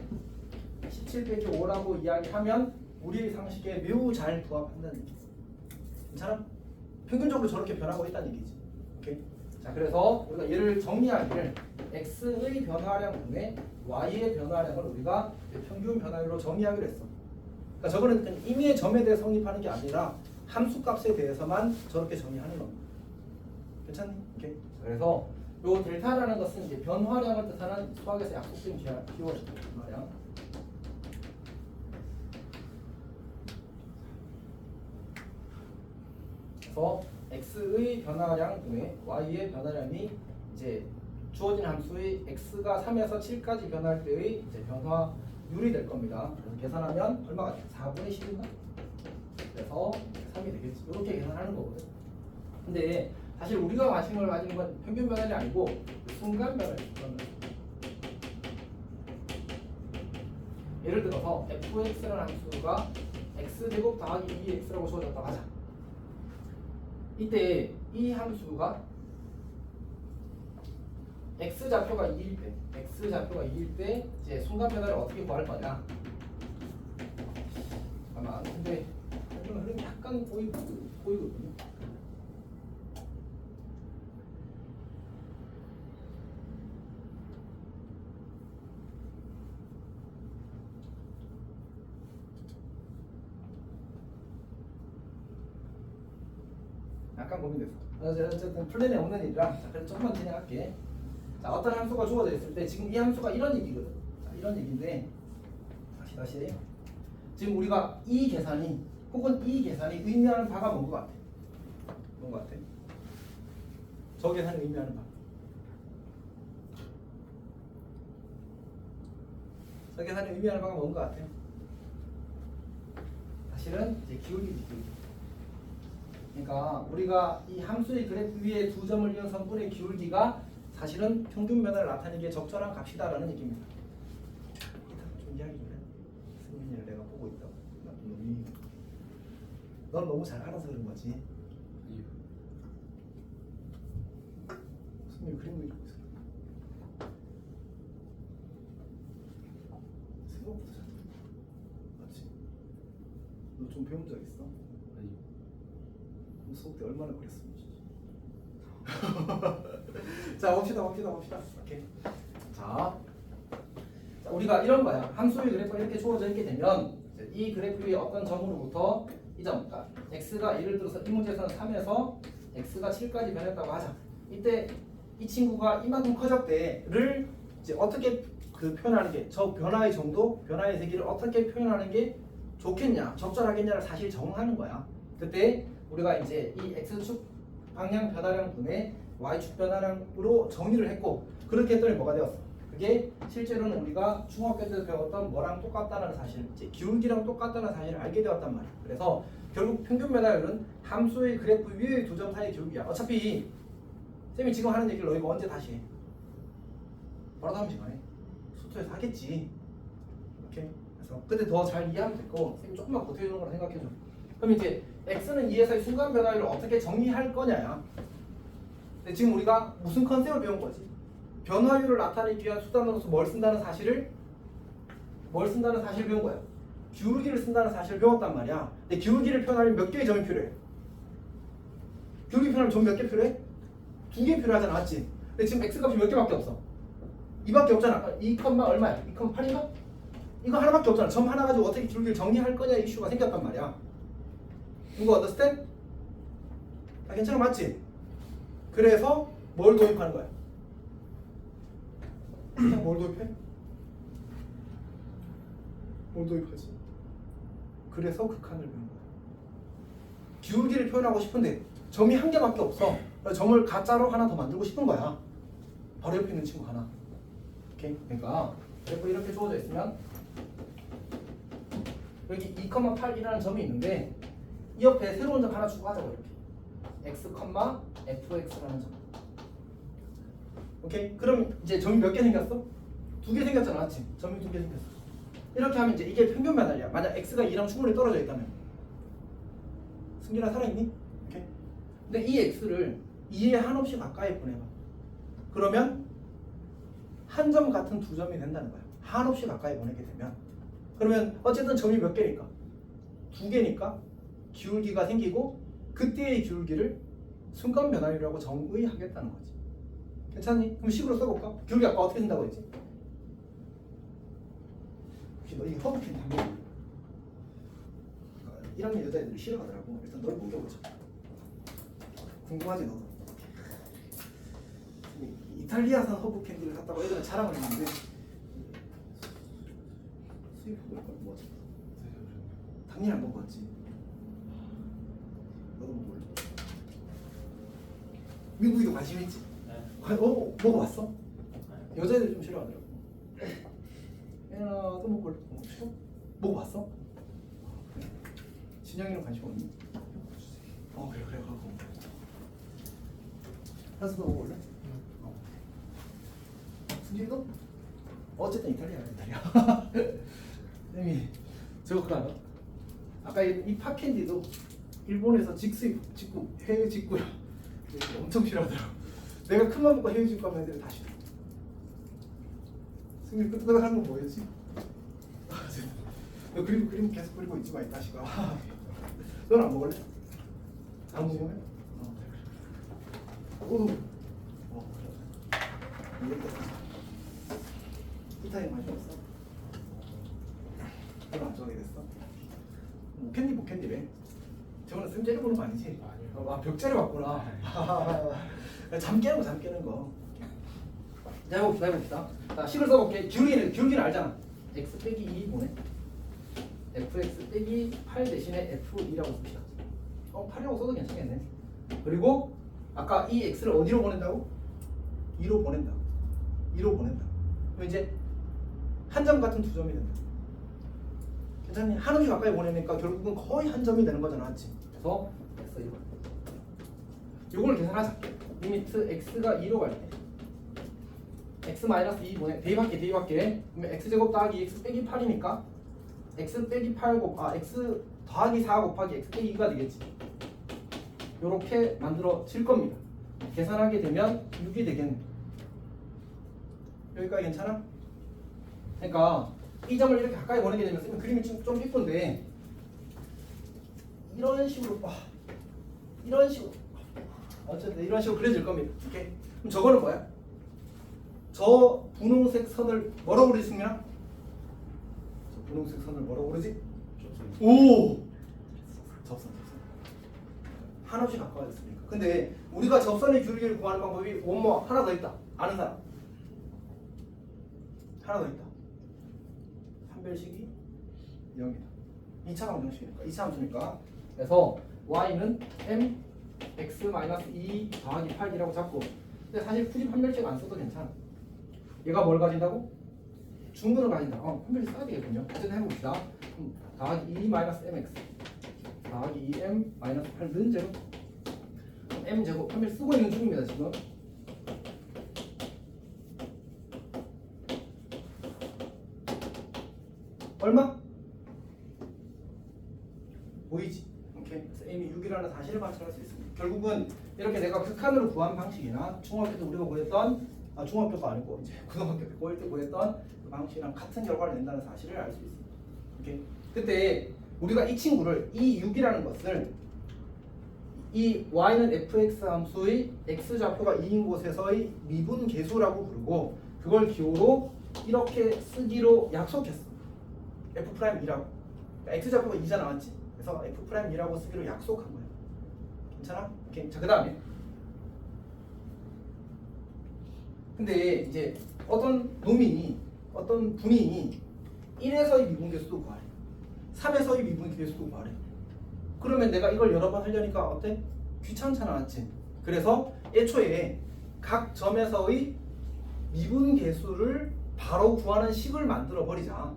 Speaker 1: 17 빼기 5라고 이야기하면 우리의 상식에 매우 잘 부합한다는 얘기지. 괜찮아? 평균적으로 저렇게 변하고 있다는 얘기지. 오케이? 자, 그래서 우리가 얘를 정리하기를 x의 변화량 분의 y의 변화량을 우리가 평균 변화율로 정의하기로 했어. 그러니까 저거는 임의의 점에 대해 성립하는 게 아니라 함수 값에 대해서만 저렇게 정의하는 겁니다. 괜찮니? 오케이. 그래서 요 델타라는 것은 이제 변화량을 뜻하는 수학에서 약속된 키워드죠. 변화량. 그래서 x의 변화량 분의 y의 변화량이 이제 주어진 함수의 x가 3에서 7까지 변할 때의 이제 변화율이 될 겁니다. 그래서 계산하면 얼마가 돼요? 4분의 10인가? 그래서 3이 되겠지. 이렇게 계산하는 거거든. 근데 사실 우리가 관심을 가지는 건 평균 변화량이 아니고 순간 변화량이에요. 예를 들어서 fx라는 함수가 x제곱 더하기 2x라고 주어졌다고 하자. 이때 이 함수가 x좌표가 2일 때 이제 순간 변화를 어떻게 구할 거냐? 아마 근데 흐름이 약간 보이거든요. 약간 고민됐어. 어쨌든 플랜에 없는 일이라 자, 그래서 조금만 진행할게. 자, 어떤 함수가 주어져 있을 때 지금 이 함수가 이런 얘기거든. 자, 이런 얘기인데 다시 지금 우리가 이 계산이 혹은 이 계산이 의미하는 바가 뭔 것 같아? 뭔 것 같아? 저 계산이 의미하는 바. 저 계산이 의미하는 바가 뭔 것 같아? 사실은 이제 기울기지, 기울기. 그러니까 우리가 이 함수의 그래프 위에 두 점을 이은 성분의 기울기가 사실은 평균 변화를 나타내기에 적절한 값이다라는 얘기입니다. 좀 이야기 좀 해. 승민이를 내가 보고 있다고. 나쁜 놈이. 넌 너무 잘 알아서 그런 거지.
Speaker 2: 아니요.
Speaker 1: 승민이 그림 그리고 있어. 생각보다 잘. 맞지? 너 좀 배운 적 있어?
Speaker 2: 아니요.
Speaker 1: 수업 때 얼마나 그랬습니까? 자, 봅시다. 오케이. 자, 우리가 이런 거야. 함수의 그래프가 이렇게 주어져 있게 되면 이 그래프 위에 어떤 점으로부터 이 점, 그러니까 x가 예를 들어서 이 문제에서는 3에서 x가 7까지 변했다고 하자. 이때 이 친구가 이만큼 커졌대를 이제 어떻게 그 표현하는 게 저 변화의 정도, 변화의 세기를 어떻게 표현하는 게 좋겠냐, 적절하겠냐를 사실 정하는 거야. 그때 우리가 이제 이 x축 방향 변화량 분의 y축 변화량으로 정의를 했고 그렇게 했더니 뭐가 되었어? 그게 실제로는 우리가 중학교 때 배웠던 뭐랑 똑같다는 사실, 이제 기울기랑 똑같다는 사실을 알게 되었단 말이야. 그래서 결국 평균 변화율은 함수의 그래프 위의 두 점 사이의 기울기야. 어차피 쌤이 지금 하는 얘기를 너희가 언제 다시 해? 바로 다음 시간에 수투에서 하겠지. 오케이? 그래서 그때 더 잘 이해하면 될 거고 쌤이 조금만 보태주는 거라 생각해줘. 그럼 이제 x는 2에서의 순간 변화율을 어떻게 정의할 거냐야. 근데 지금 우리가 무슨 컨셉을 배운 거지? 변화율을 나타내기 위한 수단으로서 뭘 쓴다는 사실을 배운 거야. 기울기를 쓴다는 사실을 배웠단 말이야. 근데 기울기를 표현하려면 몇 개의 점이 필요해? 기울기 표현하려면 점 몇 개 필요해? 2개 필요하잖아, 맞지? 근데 지금 x 값이 몇 개밖에 없어? 2밖에 없잖아. 2, 얼마야? 2,8인가? 이거 하나밖에 없잖아. 점 하나 가지고 어떻게 기울기를 정리할 거냐 이슈가 생겼단 말이야. 이거 understand? 다 괜찮아, 맞지? 그래서 뭘 도입하는 거야? 그냥 뭘 도입해? 뭘 도입하지? 그래서 극한을 배운 거야. 기울기를 표현하고 싶은데 점이 한 개밖에 없어. 점을 가짜로 하나 더 만들고 싶은 거야. 바로 옆에 있는 친구 하나. 오케이? 그러니까 그래프 이렇게 주어져 있으면 여기 2,8이라는 점이 있는데 이 옆에 새로운 점 하나 추가하자고 이렇게 x, fx라는 점. 오케이? 그럼 이제 점이 몇 개 생겼어? 2개 생겼잖아, 맞지? 점이 2개 생겼어. 이렇게 하면 이제 이게 평균 변화율이야. 만약 x가 2랑 충분히 떨어져 있다면. 승진아 살아있니? 오케이? 근데 이 x를 2에 한없이 가까이 보내봐. 그러면 한 점 같은 두 점이 된다는 거야. 한없이 가까이 보내게 되면. 그러면 어쨌든 점이 몇 개니까? 2개니까 기울기가 생기고 그때의 기울기를 순간 변화율이라고 정의하겠다는 거지. 괜찮니? 그럼 식으로 써볼까? 기울기 아까 어떻게 쓴다고 했지? 혹시 너 이게 허브핀 담배?
Speaker 2: 1학년 여자애들이 싫어하더라고. 일단 널 먹여보자. 궁금하지 너도? 이탈리아산 허브 캔디를 샀다고 예전에 자랑을 했는데 수입 먹을 걸 뭐지? 당연히 안 먹었지. 너도 먹을래? 민국이도 관심 있지?
Speaker 3: 네.
Speaker 2: 먹어봤어? 여자애들 좀 싫어하더라고. 얘나 또 먹을래? 먹어봤어? 그래. 진영이는 관심 없니? 그래 갖고 한수도 먹을래? 승진이도? 어쨌든 이탈리아야. 쌤이 저거 그거 알아? 아까 이 팝캔디도 일본에서 직구 해외 직구야. 엄청 싫어하더라고. 내가 큰맘 먹고 해외 직구 하면 애들이 다 싫어. 승민이 끄떡끄떡 하는 건 뭐였지? 너 그림 계속 그리고 있지 마, 이 자식아. 넌 안 먹을래? 안 먹을래? 그래. 이탈리아 맛이 없어? 너는 안 좋아하게 됐어? 캔디 뭐 캔디래? 저거는 쌤 째려보는 거 아니지?
Speaker 3: 아니요.
Speaker 2: 벽 째려봤구나. 잠 깨는 거. 자, 해봅시다. 자, 식을 써볼게. 기울기는 알잖아. x 빼기 2 보내. fx 빼기 8 대신에 f2라고 씁시다. 8이라고 써도 괜찮겠네. 그리고 아까 이 x를 어디로 보낸다고? 2로 보낸다. 2로 보낸다. 그럼 이제 한 점 같은 두 점이 된다. 괜찮니? 한음씩 가까이 보내니까 결국은 거의 한 점이 되는 거잖아, 맞지? 그래서 됐어 이거. 이걸 계산하자. 리미트 x가 2로 갈 때 x-2 보내. 대입할게. 그러면 x제곱 더하기 x 빼기 8이니까 x 빼기 8 x 더하기 4 곱하기 x 빼기 2가 되겠지. 요렇게 만들어질 겁니다. 계산하게 되면 6이 되겠네. 여기까지 괜찮아? 그러니까 이 점을 이렇게 가까이 보내게 되면 쓰면 그림이 좀 이쁜데 이런 식으로 어쨌든 이런 식으로 그려질 겁니다. 오케이? 그럼 저거는 뭐야? 저 분홍색 선을 뭐라고 그러지, 승민아? 저 분홍색 선을 뭐라고 그러지? 오! 접선. 한없이 가까워졌으니까. 근데 우리가 접선의 기울기를 구하는 방법이 원모 하나 더 있다. 아는 사람? 하나 더 있다. 판별식이 0이다. 2차 방정식이니까. 2차 함수니까. 그래서 y는 m x-2 더하기 8이라고 잡고, 근데 사실 굳이 판별식 안 써도 괜찮아. 얘가 뭘 가진다고? 중근을 가진다. 판별식 써야 되겠군요. 어쨌든 해봅시다. 더하기 2-mx 더하기 2m-8는 제곱 m제곱 판별 쓰고 있는 중입니다. 지금 얼마? 보이지? 오케이. 그래서 m이 6이라는 사실을 관찰할 수 있습니다. 결국은 이렇게 내가 극한으로 구한 방식이나 중학교 때 우리가 구했던 중학교가 아니고 이제 고등학교 때 고일 때 구했던 그 방식이랑 같은 결과를 낸다는 사실을 알 수 있습니다. 오케이. 그때 우리가 이 친구를 이 6이라는 것을 이 y는 fx 함수의 x좌표가 2인 곳에서의 미분 계수라고 부르고 그걸 기호로 이렇게 쓰기로 약속했어. f'2라고. 그러니까 x좌표가 2자 나왔지. 그래서 f'2라고 쓰기로 약속한 거야. 괜찮아? 오케이. 자, 그 다음에 근데 이제 어떤 분이 1에서의 미분 계수도 구하래. 3에서의 미분 계수도 구하래. 그러면 내가 이걸 여러 번 하려니까 어때? 귀찮잖아, 맞지? 그래서 애초에 각 점에서의 미분 계수를 바로 구하는 식을 만들어 버리자.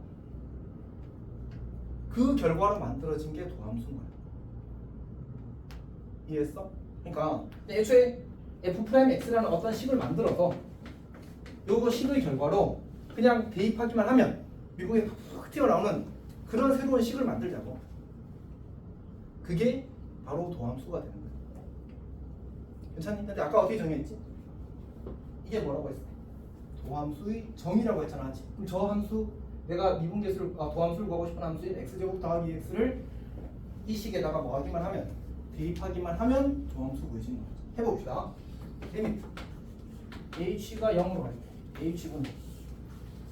Speaker 2: 그 결과로 만들어진 게 도함수인 거야. 이해했어? 그러니까 애초에 f'x라는 어떤 식을 만들어서 요거 식의 결과로 그냥 대입하기만 하면 미국에 팍 튀어나오는 그런 새로운 식을 만들자고. 그게 바로 도함수가 되는 거야. 괜찮니? 근데 아까 어떻게 정의했지? 이게 뭐라고 했어? 도함수의 정의라고 했잖아. 그럼 저 함수 내가 미분계수를 도함수를 구하고 싶은 함수인 x제곱 더하기 x를 이 식에다가 뭐 하기만 하면 대입하기만 하면 도함수 구해지는 거죠. 해봅시다. 리미트 h가 0으로 갈게. h분의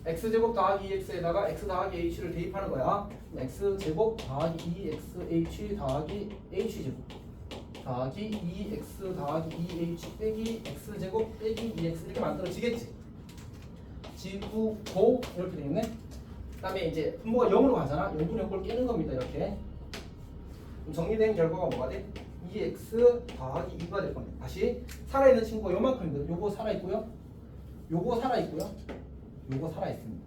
Speaker 1: x제곱 더하기 2x에다가 x 더하기 h를 대입하는 거야. x제곱 더하기 2xh 더하기 h제곱 더하기 2x 더하기 2h 빼기 x제곱 빼기 2x 이렇게 만들어지겠지. 지우고 이렇게 되겠네. 그 다음에 이제 분모가 0으로 가잖아. 0분의 0을 깨는 겁니다. 이렇게. 그럼 정리된 결과가 뭐가 돼? 2x 더하기 2가 될 겁니다. 다시 살아있는 친구가 요만큼이거든. 요거 살아있고요. 요거 살아있고요. 요거 살아있습니다.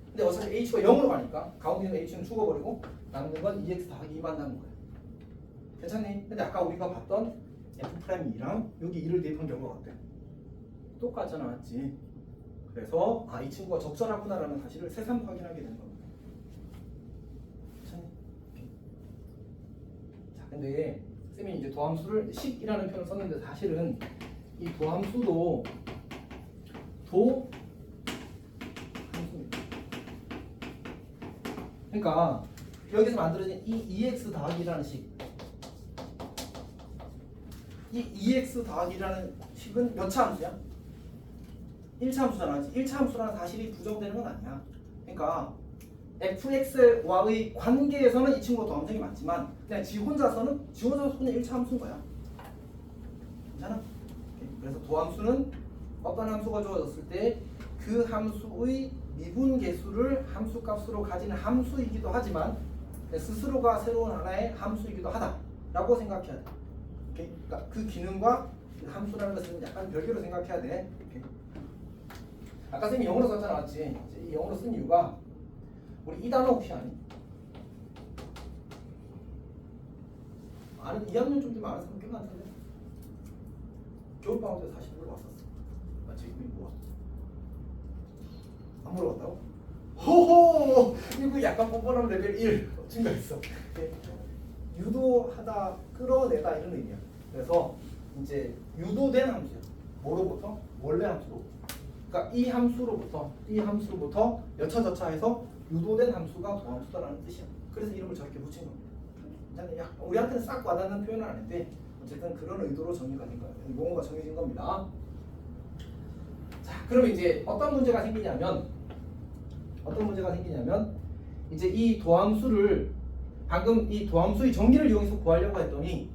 Speaker 1: 근데 어차피 h가 0으로 가니까 가운데 있는 h는 죽어버리고 남는 건 2x 더하기 2만 남은 거야. 괜찮니? 근데 아까 우리가 봤던 f'2랑 여기 2를 대입한 결과가 어때? 똑같잖아, 맞지? 그래서 이 친구가 적절하구나라는 사실을 새삼 확인하게 되는 겁니다. 괜찮니? 자, 근데 쌤이 이제 도함수를 식이라는 표현을 썼는데 사실은 이 도함수도 함수입니다. 그러니까 여기서 만들어진 이 2x 더하기라는 식, 이 2x 더하기라는 식은 몇 차 함수야? 1차 함수잖아. 1차 함수라는 사실이 부정되는 건 아니야. 그러니까 fx와의 관계에서는 이 친구가 더함수이 맞지만 그냥 지 혼자서는 그냥 1차 함수인 거야. 괜찮아? 그래서 도함수는 어떤 함수가 주어졌을 때 그 함수의 미분계수를 함수값으로 가지는 함수이기도 하지만 스스로가 새로운 하나의 함수이기도 하다라고 생각해야 돼. 오케이? 그러니까 그 기능과 그 함수라는 것은 약간 별개로 생각해야 돼. 오케이? 아까 쌤이 영어로 썼잖아, 맞지? 이 영어로 쓴 이유가 우리 이 단어 혹시 아니? 아는 2학년 좀 되면 아는 사람 꽤 많던데. 겨울방학 때 사실 물어봤었어. 맞지? 이거 뭐야? 안 물어봤다고? 호호! 이거 약간 뻔뻔한 레벨 1 증가했어. 유도하다, 끌어내다 이런 의미야. 그래서 이제 유도된 함수야. 뭐로부터? 원래 함수로. 그러니까 이 함수로부터 여차저차해서 유도된 함수가 도함수다라는 뜻이야. 그래서 이름을 저렇게 붙인 겁니다. 우리한테는 싹 와닿는 표현은 아닌데 어쨌든 그런 의도로 정리가 된 거예요. 용어가 정해진 겁니다. 자, 그러면 이제 어떤 문제가 생기냐면 이제 이 도함수를 방금 이 도함수의 정리를 이용해서 구하려고 했더니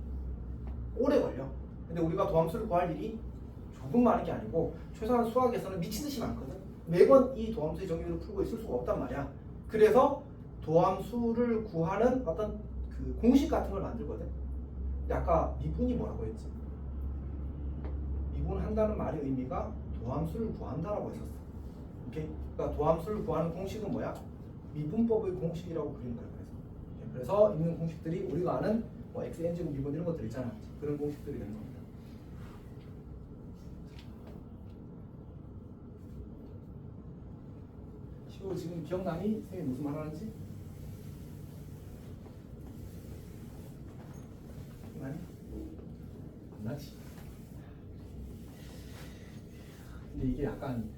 Speaker 1: 오래 걸려. 근데 우리가 도함수를 구할 일이 조금 많은 게 아니고 최소한 수학에서는 미친 듯이 많거든. 매번 이 도함수의 정리를 풀고 있을 수가 없단 말이야. 그래서 도함수를 구하는 어떤 그 공식 같은 걸 만들거든. 근데 아까 미분이 뭐라고 했지? 미분한다는 말의 의미가 도함수를 구한다라고 했었어. 오케이? 그러니까 도함수를 구하는 공식은 뭐야? 미분법의 공식이라고 부르는 거야. 그래서 있는 공식들이 우리가 아는 뭐 xn제곱 미분 이런 것들 있잖아. 그런 공식들이 되는 겁니다. 시호 지금 기억나니? 선생님 무슨 말 하는지? 기억나니? 안 나지? 근데 이게 약간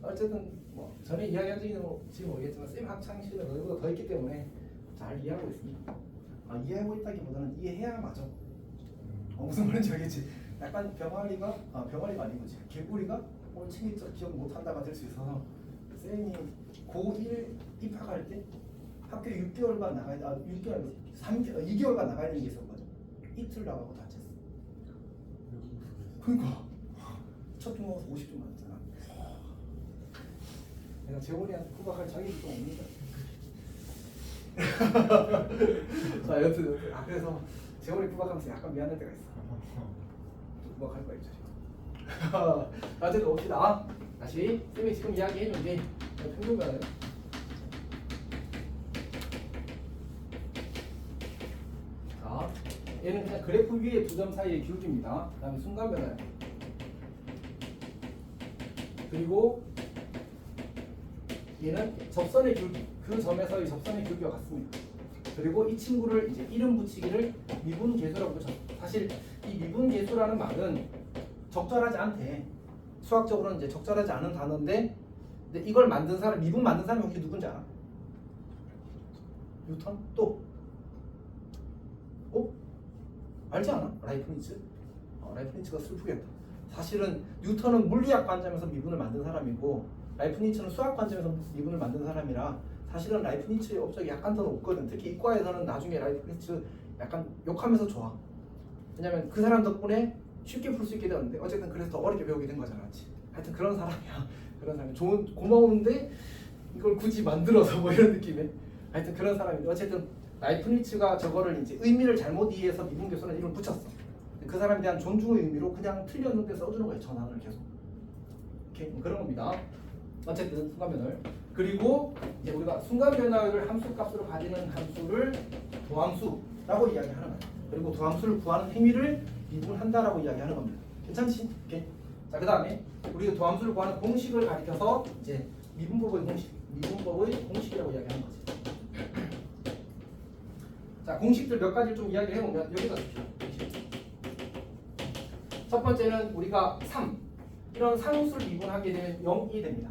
Speaker 1: 어쨌든 뭐 전에 이야기한 적이 지금 모르겠지만 쌤 학창 시절에 너희보다 더 있기 때문에 잘 이해하고 있습니다. 이해하고 있다기보다는 이해해야 맞아. 무슨 말인지 알겠지? 약간 병아리가 병아리가 아니고 개구리가 오늘 책임져 기억 못한다가 될 수 있어서 쌤이 고1 입학할 때 학교 6개월간 나가야 2개월간 나가야 되는 게 있었거든. 이틀 나가고 다쳤어. 그러니까 첫 중간고사 50점 맞았잖아. 내가 재원이한테 구박할 자격이 좀 없는 거야. 자, 여튼 그래서 재원이 구박하면서 약간 미안할 때가 있어. 또 구박할 거야 이제. 어쨌든 봅시다. 다시 쌤이 지금 이야기해준 게 평균변화예요. 자, 얘는 그냥 그래프 위에 두 점 사이의 기울기입니다. 그 다음에 순간변화예요. 그리고 얘는 접선의 기울기, 그 점에서의 접선의 기울기와 같습니다. 그리고 이 친구를 이제 이름 붙이기를 미분계수라고 붙여. 사실 이 미분계수라는 말은 적절하지 않대. 수학적으로는 이제 적절하지 않은 단어인데, 근데 이걸 만든 사람, 미분 만든 사람이 혹시 누군지 알아? 뉴턴? 또? 알지 않아? 라이프니츠?
Speaker 2: 라이프니츠가 슬프겠다. 사실은 뉴턴은 물리학 관점에서 미분을 만든 사람이고 라이프니츠는 수학 관점에서 미분을 만든 사람이라 사실은 라이프니츠의 업적이 약간 더 높거든. 특히 이과에서는 나중에 라이프니츠 약간 욕하면서 좋아. 왜냐면 그 사람 덕분에 쉽게 풀 수 있게 되었는데 어쨌든 그래서 더 어렵게 배우게 된 거잖아. 그치? 하여튼 그런 사람이야. 그런 사람이 좋은 고마운데 이걸 굳이 만들어서 뭐 이런 느낌에 하여튼 그런 사람인데 어쨌든 라이프니츠가 저거를 이제 의미를 잘못 이해해서 미분 교수는 이걸 붙였어. 그 사람에 대한 존중의 의미로 그냥 틀렸는데 써주는 거예요. 전환을 계속. 이렇게 그런 겁니다. 어쨌든 순간변화를 그리고 이제 우리가 순간변화율을 함수값으로 가지는 함수를 도함수라고 이야기하는 거예요. 그리고 도함수를 구하는 행위를 미분한다라고 이야기하는 겁니다. 괜찮지? 오케이. 자, 그다음에 우리가 도함수를 구하는 공식을 가리켜서 이제 미분법의 공식이라고 이야기하는 거지. 자, 공식들 몇 가지를 좀 이야기를 해보면 여기다 줍시다. 첫 번째는 우리가 3 이런 상수를 미분하게 되면 0이 됩니다.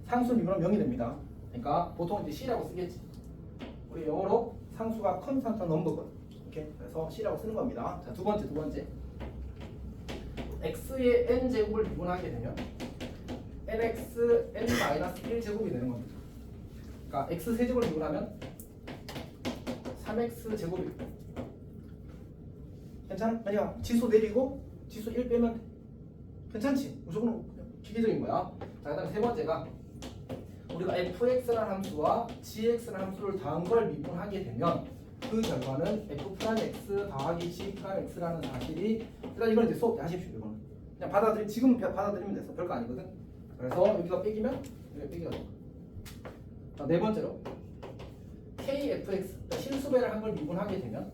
Speaker 2: 상수를 미분하면 0이 됩니다. 그러니까 보통 이제 C라고 쓰겠지. 우리 영어로 상수가 컨스탄트 넘버거든. 이렇게 그래서 C라고 쓰는 겁니다. 자, 두 번째 x의 n 제곱을 미분하게 되면 nx n-1 제곱이 되는 겁니다. 그러니까 x 세제곱을 미분하면 3x 제곱이 돼. 괜찮아? 아니야. 지수 내리고 지수 1 빼면 돼. 괜찮지? 무조건 기계적인 거야. 자, 그다음 세 번째가 우리가 fx라는 함수와 gx라는 함수를 더한 걸 미분하게 되면 그 결과는 f'(x) 더하기 g'(x라는 사실이 일단 이건 이제 수업 때 하십시오. 이거는 그냥 지금 받아들이면 돼서 별거 아니거든. 그래서 여기가 빼기면 여기가 빼기가 돼. 자, 네 번째로 kfx 실수배를 한 걸 미분하게 되면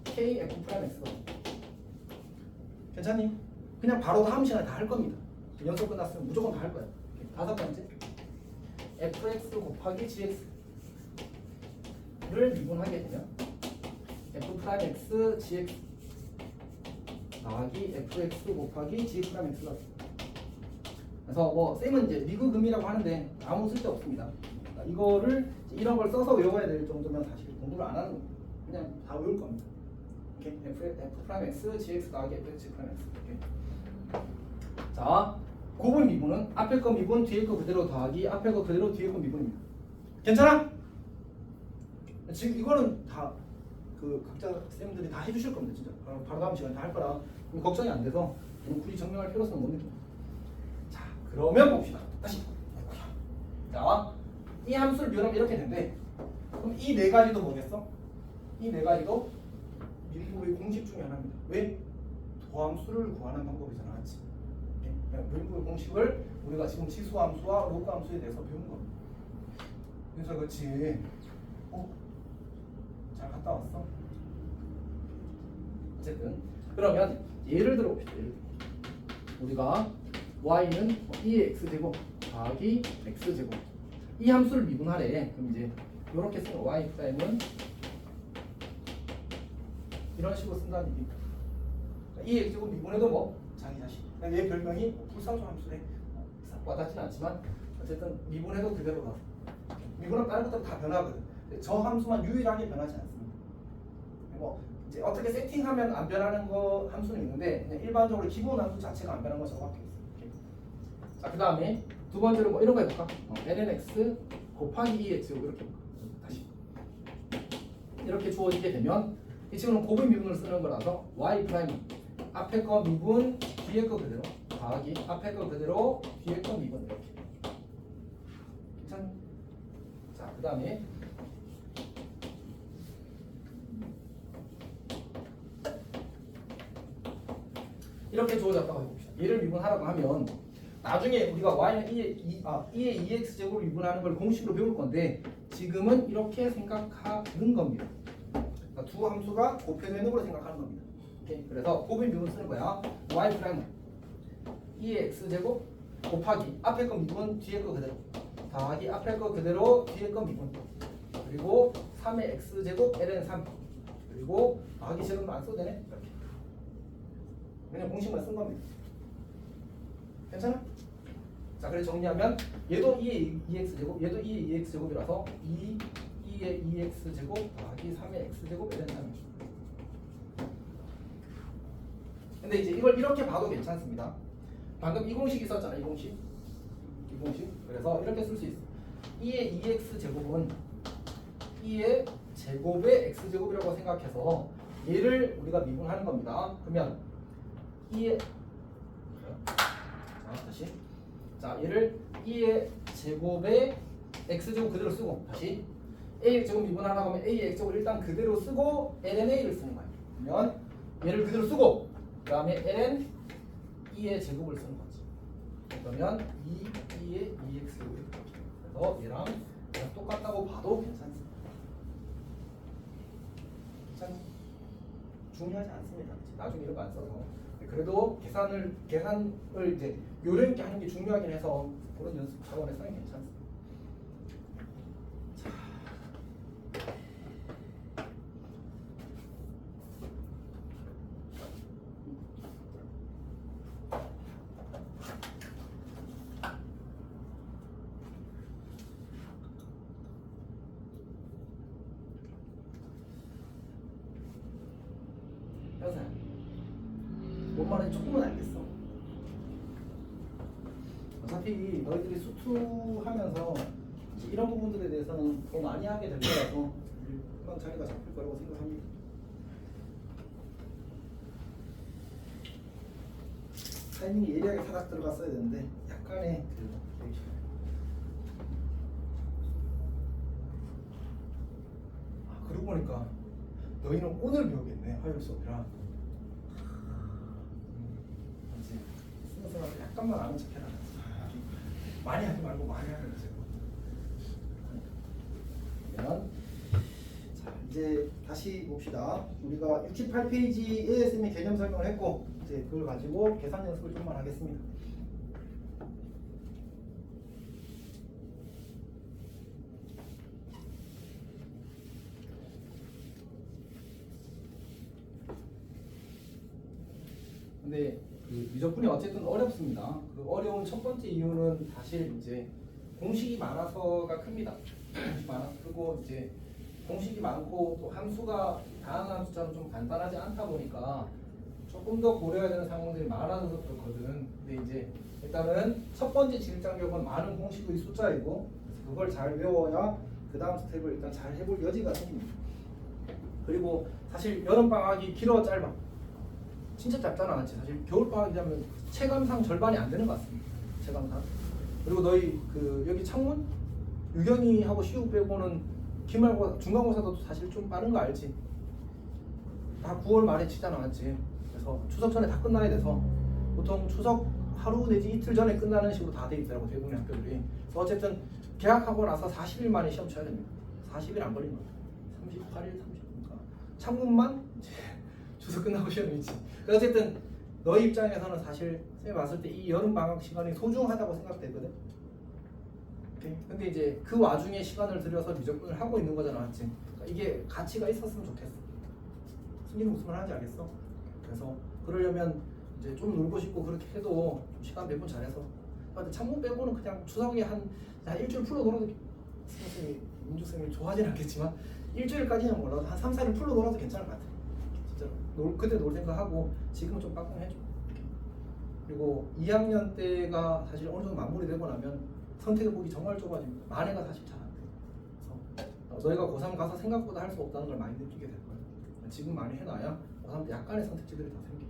Speaker 2: kf'(x가 괜찮니? 그냥 바로 다음 시간에 다 할 겁니다. 연속 끝났으면 무조건 다 할 거야. 다섯 번째 fx 곱하기 gx를 미분하게 되면 f'x gx 더하기 fx 곱하기 gx가 그래서 뭐 쌤은 이제 미그금이라고 하는데 아무 쓸데 없습니다. 그러니까 이거를 이런 걸 써서 외워야 될 정도면 사실 공부를 안 하는 겁니다. 그냥 다 외울 겁니다. 이렇게 f'x gx 더하기 fx 이렇게. 자, 곱은 미분은 앞에 거 미분 뒤에 거 그대로 더하기 앞에 거 그대로 뒤에 거 미분입니다. 괜찮아? 지금 이거는 다 그 각자 쌤들이 다 해주실 겁니다. 진짜 바로 다음 시간에 다 할 거라 걱정이 안 돼서 굳이 증명할 필요성은 못 느낍니다. 자, 그러면 봅시다. 다시. 자, 이 함수를 미분하면 이렇게 된대. 그럼 이 네 가지도 뭐겠어? 이 네 가지도 미분법의 공식 중에 하나입니다. 왜? 도함수를 구하는 방법이잖아, 맞지? 미분법의 공식을 우리가 지금 지수함수와 로그함수에 대해서 배운 겁니다. 그래서 그렇지. 잘 갔다 왔어? 어쨌든 그러면 예를 들어 봅시다. 우리가 y는 2의 x제곱 더하기 x제곱 이 함수를 미분하래. 그럼 이제 이렇게 쓰면 y 프라임은 이런 식으로 쓴다는 얘기입니다. 2의 x제곱 미분해도 뭐 자기 자신. 얘 별명이 불상수 함수래. 와닿지는 않지만 어쨌든 미분해도 그대로다. 미분하면 다른 것들은 다 변하거든. 저 함수만 유일하게 변하지 않습니다. 뭐 이제 어떻게 세팅하면 안 변하는 거 함수는 있는데 그냥 일반적으로 기본 함수 자체가 안 변하는 거 저거밖에 없어요. 자, 그 다음에 두 번째로 뭐 이런 거 해볼까? lnx 곱하기 2x 이렇게 해볼까? 다시 이렇게 주어지게 되면 이 친구는 곱의 미분을 쓰는 거라서 y 프라임 앞에 거 미분 뒤에 거 그대로 더하기 앞에 거 그대로 뒤에 거 미분 이렇게. 괜찮니? 자, 그 다음에 이렇게 주어졌다고 해봅시다. 얘를 미분하라고 하면 나중에 우리가 y는 2의 2x 제곱을 미분하는 걸 공식으로 배울 건데 지금은 이렇게 생각하는 겁니다. 그러니까 두 함수가 곱해되는 걸로 생각하는 겁니다. 오케이? 그래서 곱의 미분 쓰는 거야. y 프라임은 2의 x 제곱 곱하기 앞에 거 미분 뒤에 거 그대로 더하기 앞에 거 그대로 뒤에 거 미분 그리고 3의 x 제곱 ln 3 그리고 더하기 제곱은 안 써도 되네. 이렇게. 그냥 공식만 쓴 겁니다. 괜찮아? 자, 그래서 정리하면 얘도 2의 2x제곱 얘도 2의 2x제곱이라서 2의 2x제곱 더하기 3의 x제곱 ln 3
Speaker 1: 근데 이제 이걸 이렇게 봐도 괜찮습니다. 방금 이 공식 있었잖아. 이 공식. 그래서 이렇게 쓸 수 있어. 2의 2x 제곱은 2의 제곱의 x 제곱이라고 생각해서 얘를 우리가 미분하는 겁니다. 그러면 2의 다시 자 얘를 2의 제곱의 x 제곱 그대로 쓰고 다시 a 제곱 미분하려고 하면 a의 x 제곱을 일단 그대로 쓰고 ln a를 쓰는 거예요. 그러면 얘를 그대로 쓰고 그 다음에 ln 2의 제곱을 쓰는 거지. 그러면 2의 2x 제곱이 되죠. 그래서 얘랑 똑같다고 봐도 괜찮습니다. 중요하지 않습니다. 나중에 이런 거 안 써서. 그래도 계산을 이제 요령 있게 하는 게 중요하긴 해서 그런 연습 차원에서는 괜찮습니다. 자. 여보세요. 뭔 말인지 조금은 알겠어. 어차피 너희들이 수투하면서 이제 이런 부분들에 대해서는 더 많이 하게 될 거라서 금방 자리가 잡힐 거라고 생각합니다. 타이밍이 예리하게 살짝 들어갔어야 되는데 약간의 그러고 보니까 너희는 오늘 배우겠네. 화요일 수업이라. 그렇지. 스무스하게 약간만 아는 척해라. 많이 하지 말고 많이 하는 거지. 그러면 자 이제 다시 봅시다. 우리가 68페이지에 쌤이 개념 설명을 했고 이제 그걸 가지고 계산 연습을 좀만 하겠습니다. 근데 그 미적분이 어쨌든 어렵습니다. 그 어려운 첫 번째 이유는 사실 이제 공식이 많아서가 큽니다. 공식이 많아서 크고 이제 공식이 많고 또 함수가 다양한 함수처럼 좀 간단하지 않다 보니까 조금 더 고려해야 되는 상황들이 많아서 그렇거든. 근데 이제 일단은 첫 번째 진입장벽은 많은 공식의 숫자이고 그걸 잘 외워야 그 다음 스텝을 일단 잘 해볼 여지가 생깁니다. 그리고 사실 여름방학이 길어 짧아? 진짜 짧잖아, 맞지? 사실 겨울방학이라면 체감상 절반이 안 되는 것 같습니다. 체감상. 그리고 너희 그 여기 창문 유경이하고 시우 빼고는 기말고 중간고사도 사실 좀 빠른 거 알지? 다 9월 말에 치잖아, 맞지? 그래서 추석 전에 다 끝나야 돼서 보통 추석 하루 내지 이틀 전에 끝나는 식으로 다 돼 있더라고 대부분의 학교들이. 그래서 어쨌든 개학하고 나서 40일 만에 시험 쳐야 됩니다. 40일 안 걸린 거야. 38일, 30일인가. 창문만 이제 추석 끝나고 시험이 있지. 어쨌든 너희 입장에서는 사실 쌤이 봤을 때 이 여름 방학 시간이 소중하다고 생각되거든. 근데 이제 그 와중에 시간을 들여서 미적분을 하고 있는 거잖아, 맞지? 그러니까 이게 가치가 있었으면 좋겠어. 승리는 무슨 말 하는지 알겠어? 그래서 그러려면 이제 좀 놀고 싶고 그렇게 해도 시간 배분 잘해서. 근데 창문 빼고는 그냥 추석에 한 일주일 풀로 놀아도 선생님이 민주 쌤이 좋아하진 않겠지만 일주일까지는 몰라도 한 3, 4일 풀로 놀아도 괜찮을 것 같아. 진짜로. 그때 놀 생각하고 지금은 좀 빡빡해줘. 그리고 2학년 때가 사실 어느 정도 마무리되고 나면 선택의 폭이 정말 좁아집니다. 만회가 사실 잘 안 돼. 그래서 너희가 고3 가서 생각보다 할 수 없다는 걸 많이 느끼게 될 거야. 지금 많이 해놔야 고3 때 약간의 선택지들이 더 생겨.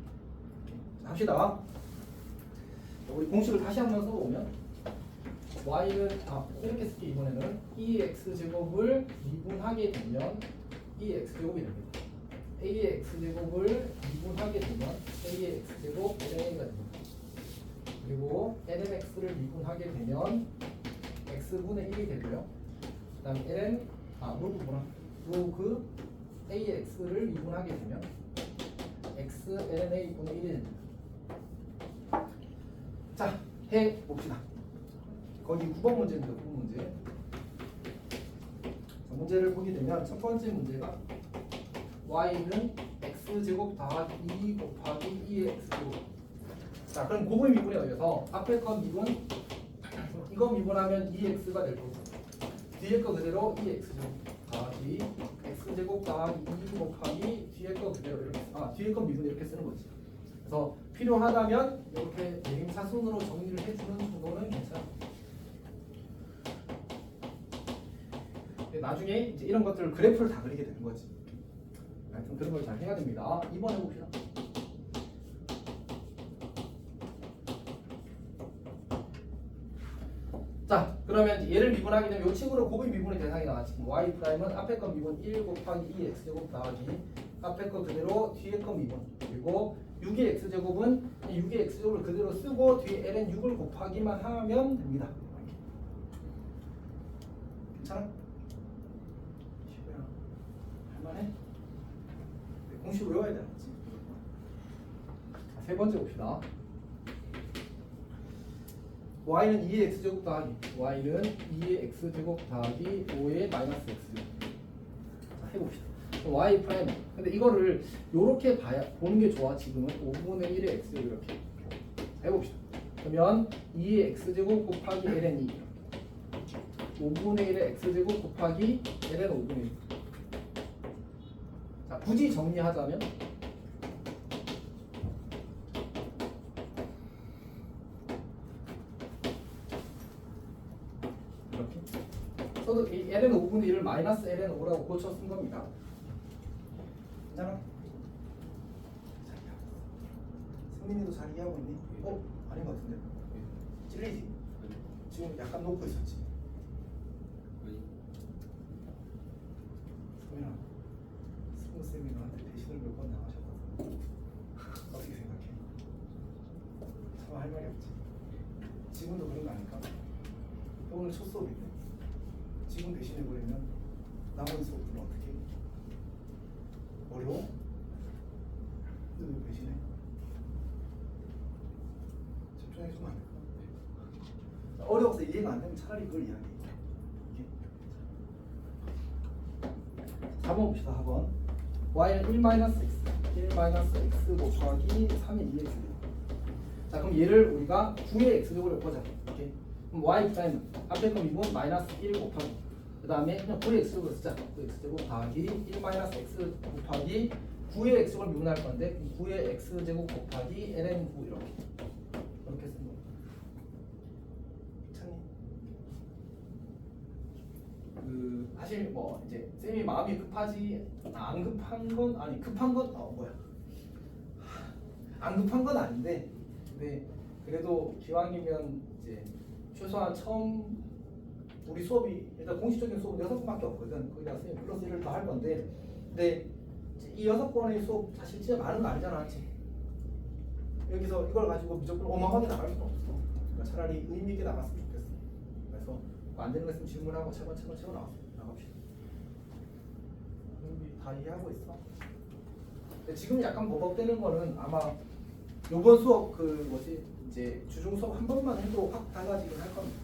Speaker 1: 자, 합시다. 우리 공식을 다시 한번 써보면 y는 이렇게 쓸게. 이번에는 2x제곱을 미분하게 되면 2x제곱이 됩니다. a의 x제곱을 미분하게 되면 a의 x제곱 lna가 됩니다. 그리고 lnx를 미분하게 되면 x분의 1이 되고요. 그 다음 로그 a의 x를 미분하게 되면 x lna분의 1이 됩니다. 자, 해봅시다. 거기 9번 문제입니다. 9번 문제. 자, 문제를 보게 되면 첫 번째 문제가 y는 x제곱 더하기 2 곱하기 2의 x제곱. 자, 그럼 그거의 미분에 의해서 앞에 거 미분, 이거 미분하면 2x가 될 거고 뒤에 거 그대로 2x제곱 더하기 x제곱 더하기 2 곱하기 뒤에 거 그대로 이렇게 뒤에 거 미분 이렇게 쓰는 거지. 그래서 그래서 필요하다면 이렇게 대림사순으로 정리를 해주는 정도는 괜찮아요. 나중에 이제 이런 것들 그래프를 다 그리게 되는 거지. 하여튼 그런 걸 잘 해야 됩니다. 2번 해봅시다. 자, 그러면 얘를 미분하게 되면 이 친구는 곱의 미분의 대상이 나왔지. y 프라임은 앞에 거 미분 1 곱하기 2 x제곱 더하기 앞에 거 그대로 뒤에 거 미분, 그리고 6의 x제곱은 6의 x제곱을 그대로 쓰고 뒤에 ln 6을 곱하기만 하면 됩니다. 괜찮아? 할만해? 공식 외워야 되는 거지. 세 번째 봅시다. y는 2의 x제곱 더하기 y는 2의 x제곱 더하기 5의 마이너스 x. 자, 해봅시다. y 프라임. 근데 이거를 요렇게 보는 게 좋아. 지금은 5분의 1의 x제곱 이렇게. 자, 해봅시다. 그러면 2의 x제곱 곱하기 ln 2. 5분의 1의 x제곱 곱하기 ln 5분의 1. 자, 굳이 정리하자면 이렇게 써도 이 ln 5분의 1을 마이너스 ln 5라고 고쳐 쓴 겁니다. 괜찮아? 승민이도 잘 이해하고 있니? 아닌 것 같은데? 찔리지? 지금 약간 놓고 있었지? 승민아, 승우쌤이 너한테 대신을 몇 번 나가셨거든. 어떻게 생각해? 참 할 말이 없지. 지금도 그런 거 아닐까? 오늘 첫 수업인데 지금 대신해버리면 나머지 수업들은 어떻게 해? 어려워? 근데 왜 대신해? 집중해주면 안 될까? 어려워서 이해가 안 되면 차라리 그걸 이야기해. 4번 봅시다. 4번 y는 1-x 1-x 곱하기 3의 2x. 자, 그럼 얘를 우리가 9의 x제곱을 보자. 이렇게. 그럼 y 프라임 앞에 거 미분 마이너스 1 곱하기 그 다음에 그냥 9의 x제곱을 쓰자. 9의 x제곱 더하기 1-x 곱하기 9의 x제곱을 미분할 건데 9의 x제곱 곱하기 ln 9 이렇게 쓴 거. 괜찮니? 사실 뭐 이제 쌤이 마음이 급하지 안 급한 건 아니 급한 건 안 급한 건 아닌데 근데 그래도 기왕이면 이제 최소한 처음 우리 수업이 일단 공식적인 수업은 6번밖에 없거든. 거기다 쌤이 플러스 1을 더 할 건데 근데 이 6번의 수업 사실 진짜 많은 거 아니잖아. 그치? 여기서 이걸 가지고 무조건 어마어마하게 나갈 수는 없어. 그러니까 차라리 의미 있게 나갔으면 좋겠어. 그래서 안 되는 거 있으면 질문하고 채권 나갑시다. 다 이해하고 있어? 근데 지금 약간 버벅대는 거는 아마 요번 수업 이제 주중 수업 한 번만 해도 확 달라지긴 할 겁니다.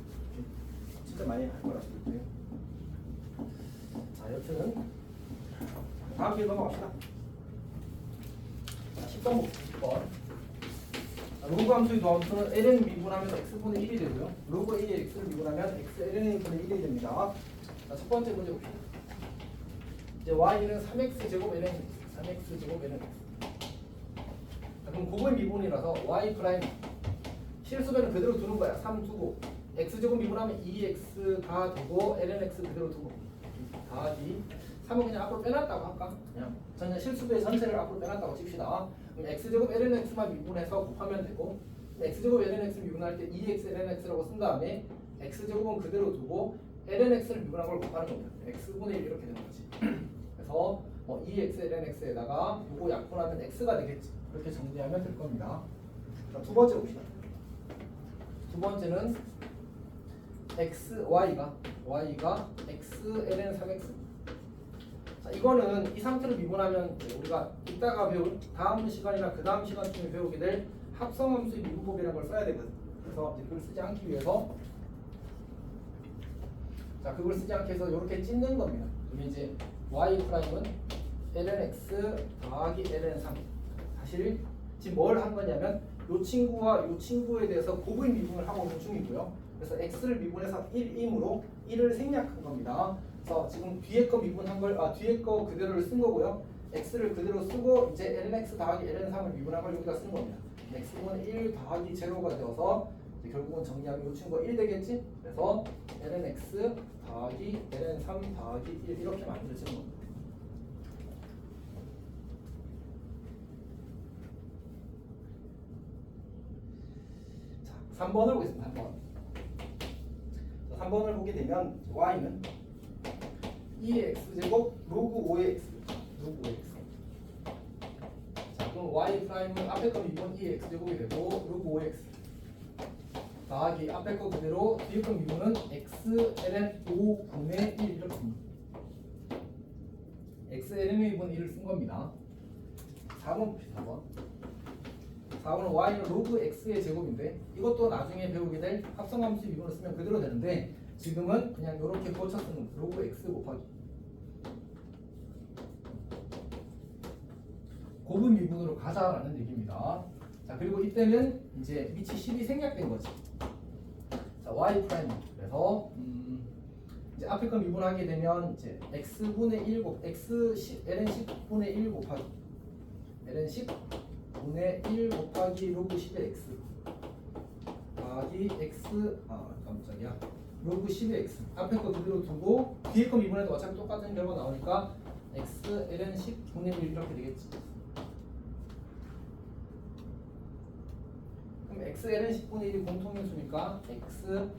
Speaker 1: 진짜 많이 할 거라 생각해요. 자, 여튼 다음 기회 넘어갑시다. 자, 10번 봅시다. 10번. 로그 함수의 도함수는 ln 미분하면 x분의 1이 되고요. 로그 a의 x를 미분하면 x ln 분의 1이 됩니다. 자, 첫 번째 문제 봅시다. 이제 y는 3x 제곱 ln x, 3x 제곱 ln x. 자, 그럼 곱의 미분이라서 y 프라임 실수배는 그대로 두는 거야. 3 두고 x 제곱 미분하면 2x가 되고 ln x 그대로 두고 더하기 3은 그냥 앞으로 빼놨다고 할까? 그냥 실수배 전체를 앞으로 빼놨다고 칩시다. 그럼 x제곱 ln x만 미분해서 곱하면 되고 x제곱 ln x 미분할 때 2x ln x라고 쓴 다음에 x제곱은 그대로 두고 ln x를 미분한 걸 곱하는 겁니다. x분의 1 이렇게 되는 거지. 그래서 2x ln x에다가 요거 약분하면 x가 되겠지. 그렇게 정리하면 될 겁니다. 자, 두 번째 봅시다. 두 번째는 y가 x ln 3x. 자, 이거는 이 상태로 미분하면 우리가 이따가 배울 다음 시간이나 그 다음 시간쯤에 배우게 될 합성함수의 미분법이라는 걸 써야 되거든. 그래서 이제 그걸 쓰지 않기 위해서 그걸 쓰지 않기 위해서 이렇게 찢는 겁니다. 그럼 이제 y 프라임은 ln x 더하기 ln 3. 사실 지금 뭘 한 거냐면 이 친구와 이 친구에 대해서 곱의 미분을 하고 있는 중이고요. 그래서 x를 미분해서 1이므로 1을 생략한 겁니다. 그래서 지금 뒤에 거 미분한 걸 뒤에 거 그대로를 쓴 거고요. x를 그대로 쓰고 이제 lnx 더하기 ln3을 미분한 걸 여기다 쓰는 겁니다. x분의 1 더하기 제로가 되어서 이제 결국은 정리하면 이 친구가 1 되겠지? 그래서 lnx 더하기 ln3 더하기 1 이렇게 만들어지는 겁니다. 자, 3번을 보겠습니다. 3번. 3번을 보게 되면 y는 2의 x제곱 로그 5의 x 로그 5의 x. 자, 그럼 y 프라임은 앞에 거 미분 2의 x제곱이 되고 로그 5의 x 더하기 앞에 거 그대로 뒤에 거 미분은 x ln 5분의 1 이렇게 씁니다. x ln 5분의 1을 쓴 겁니다. 4번 봅시다. 4번은 y는 로그 x의 제곱인데 이것도 나중에 배우게 될 합성함수 미분을 쓰면 그대로 되는데 지금은 그냥 이렇게 고쳐 쓰는 로그 x 곱하기 고분 미분으로 가자라는 얘기입니다. 자, 그리고 이때는 이제 밑이 10이 생략된 거지. 자, y 프라임. 그래서 이제 앞에 거 미분하게 되면 이제 x분의 1 곱 x ln 10분의 1 곱하기 ln 10분의 1 곱하기 로그 10의 x 더하기 x 깜짝이야 로그 10의 x 앞에 거 그대로 두고 뒤에 거 미분해도 어차피 똑같은 결과 나오니까 x ln 10분의 1 이렇게 되겠지. 그럼 x ln 10분의 1이 공통인수니까 x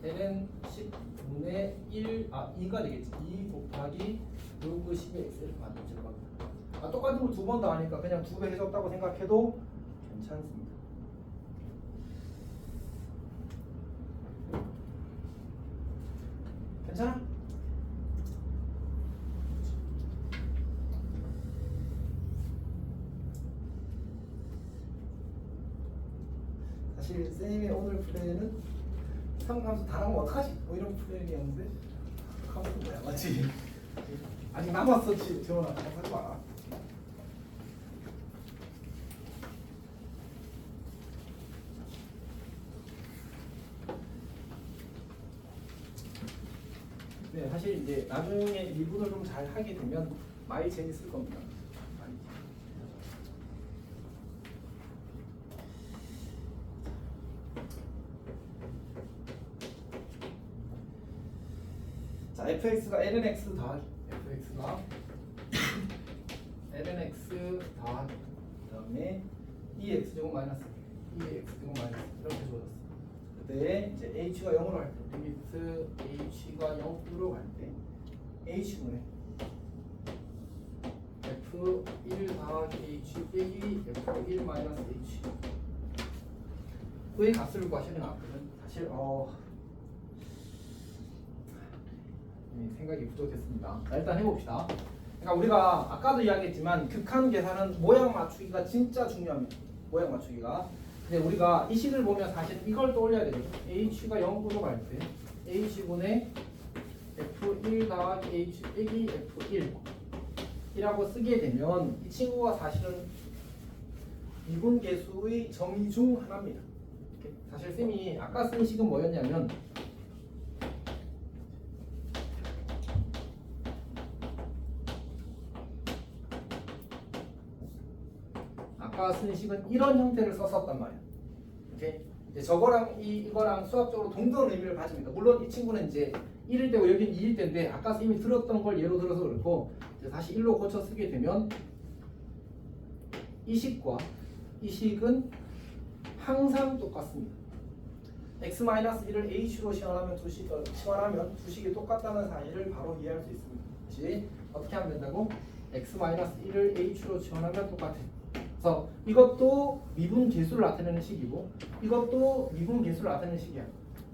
Speaker 1: ln 10분의 2가 되겠지. 2 곱하기 로그 10의 x를 만들어질 겁니다. 똑같은 걸 두 번 더 하니까 그냥 2배 해줬다고 생각해도 괜찮습니다. 괜찮아? 사실 쌤의 오늘 플레이는 삼함수 다 나오면 어떡하지? 뭐 이런 플레이였는데 함수 뭐야 맞지? 아직 남았어 지원아 하지 마. 네, 사실 이제 나중에 미분을 좀 잘 하게 되면 많이 재밌을 겁니다. 많이. 자, fx가 lnx 더하기 fx가 lnx 더하기 그다음에 2x 제곱 마이너스 2x 제곱 마이너스 이렇게 주어졌어. 그때 이제 h가 0으로 할 때 리미트 h가 0으로 갈 때 h분의 f1 더하기 h 빼기 f1 마이너스 h 의 값을 구하시는 앞에는 사실 생각이 부족했습니다. 자, 일단 해봅시다. 그러니까 우리가 아까도 이야기했지만 극한 계산은 모양 맞추기가 진짜 중요합니다. 모양 맞추기가. 근데 우리가 이 식을 보면 사실 이걸 떠올려야 되거든요. h가 0으로 갈 때 h분의 f1 더하기 h 빼기 f1 이라고 쓰게 되면 이 친구가 사실은 미분계수의 정의 중 하나입니다. 사실 쌤이 아까 쓴 식은 뭐였냐면 아까 쓴 식은 이런 형태를 썼었단 말이야. 오케이? 이제 저거랑 이거랑 수학적으로 동등한 의미를 가집니다. 물론 이 친구는 이제 1일 때고 여기는 2일 때인데 아까 이미 들었던 걸 예로 들어서 그렇고 이제 다시 1로 고쳐 쓰게 되면 이 식과 이 식은 항상 똑같습니다. x-1을 h로 시환하면 두 식이 똑같다는 사실을 바로 이해할 수 있습니다. 즉 어떻게 하면 된다고? x-1을 h로 시환하면 똑같아. 그래서 이것도 미분 계수를 나타내는 식이고 이것도 미분 계수를 나타내는 식이야.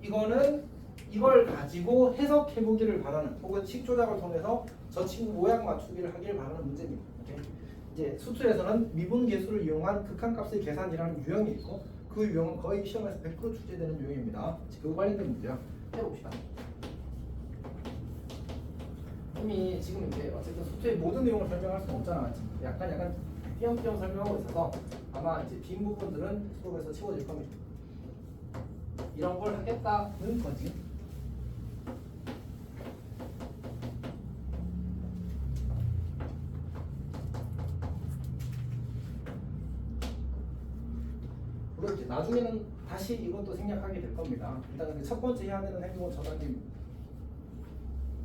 Speaker 1: 이거는 이걸 가지고 해석해 보기를 바라는 혹은 식 조작을 통해서 저 친구 모양 맞추기를 하기를 바라는 문제입니다. 오케이? 이제 수투에서는 미분 계수를 이용한 극한값의 계산이라는 유형이 있고 그 유형은 거의 시험에서 100% 출제되는 유형입니다. 그 관련된 문제야. 해봅시다. 이미 지금 이제 어쨌든 수투의 모든 내용을 설명할 수는 없잖아. 약간 띄엄띄엄 설명하고 있어서 아마 이제 빈 부분들은 수업에서 채워질 겁니다. 이런 걸 하겠다는 거지.
Speaker 2: 물론 이제 나중에는 다시 이것도 생략하게 될 겁니다. 일단 근데 첫 번째 해야 되는 행동은 저 단계입니다.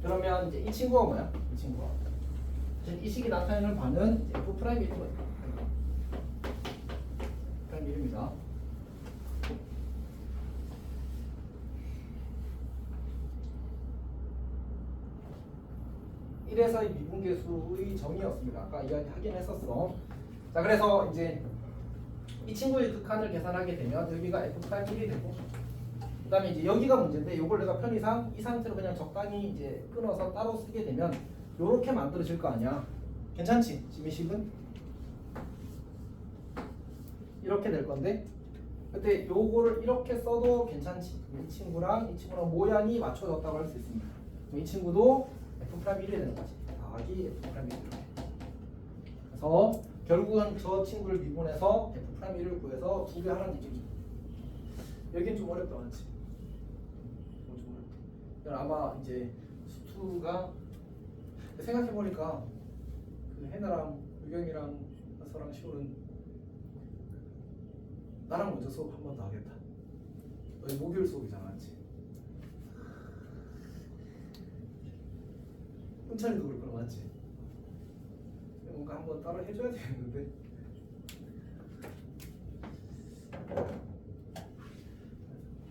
Speaker 2: 그러면 이제 이 친구가 뭐야? 이 친구가 이 식이 나타내는 바는 F 프라임 1인 거예요. 프라임 1입니다. 이래서 이 미분계수의 정의였습니다. 아까 이야기하긴 했었어. 자, 그래서 이제 이 친구의 극한을 계산하게 되면 여기가 F 프라임 1이 되고, 그다음에 이제 여기가 문제인데 이걸 내가 편의상 이 상태로 그냥 적당히 이제 끊어서 따로 쓰게 되면 요렇게 만들어질 거 아니야. 괜찮지? 지금 이 식은 이렇게 될 건데, 그때 요거를 이렇게 써도 괜찮지. 이 친구랑 모양이 맞춰졌다고 할 수 있습니다. 이 친구도 F 프라임 1이 되는 거지. 더하기 F 프라임 1. 그래서 결국은 저 친구를 미분해서 F 프라임 1을 구해서 두 개 하라는 얘기죠. 여긴 좀 어렵다, 맞지? 좀 어렵다. 아마 이제 수투가 생각해 보니까 그 해나랑 유경이랑 서랑 시우는 나랑 먼저 수업 한 번 더 하겠다. 너희 목요일 수업이잖아, 맞지? 훈찬이도 그럴 거라, 맞지? 뭔가 한번 따로 해줘야 되겠는데.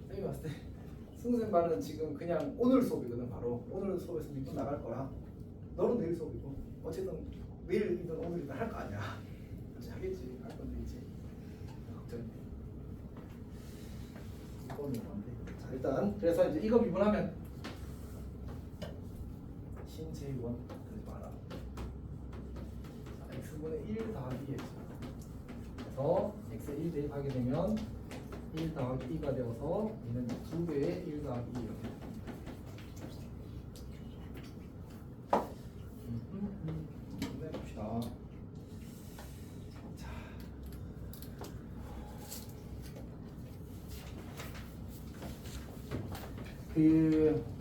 Speaker 2: 쌤이 봤을 때 승우쌤 반은 지금 그냥 오늘 수업이거든. 바로 오늘 수업에서 믿고 나갈 거라. 너는 내일 수업이고 어쨌든 내일이든 오늘이든 할 거 아니야. 그렇지, 하겠지. 할 건데 이제 걱정이 돼. 이거는 뭔데? 자, 일단 그래서 이제 이거 미분하면 신J1 그러지 마라. x분의 1 더하기 x. 그래서 x에 1 대입하게 되면 1 더하기 2가 되어서 얘는 2배의 1 더하기 2 이렇게 됩니다. 해봅시다. 자,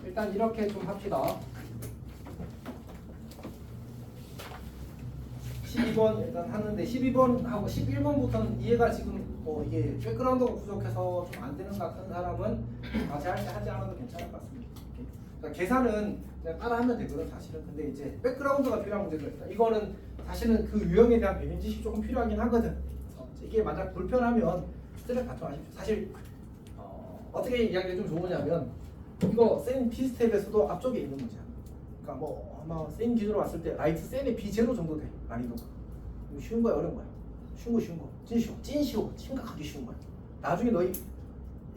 Speaker 2: 일단 이렇게 좀 합시다. 12번 일단 하는데 12번하고 11번부터는 이해가 지금 뭐 이게 백그라운드가 부족해서 좀 안 되는 것 같은 사람은 다시 할 때 하지 않아도 괜찮을 것 같습니다. 그러니까 계산은 그냥 따라 하면 되거든 사실은. 근데 이제 백그라운드가 필요한 문제가 있다. 이거는 사실은 그 유형에 대한 배경 지식이 조금 필요하긴 하거든. 이게 만약 불편하면 스트레스 받지 마십시오. 사실 어떻게 이야기가 좀 좋으냐면 이거 쌤 비스텝에서도 앞쪽에 있는 문제야. 그러니까 뭐 아마 쌤 기준으로 봤을 때 라이트 쌤의 B0 정도 돼. 난이도가. 쉬운 거야, 어려운 거야? 쉬운 거. 찐 쉬워. 심각하게 쉬운 거야. 나중에 너희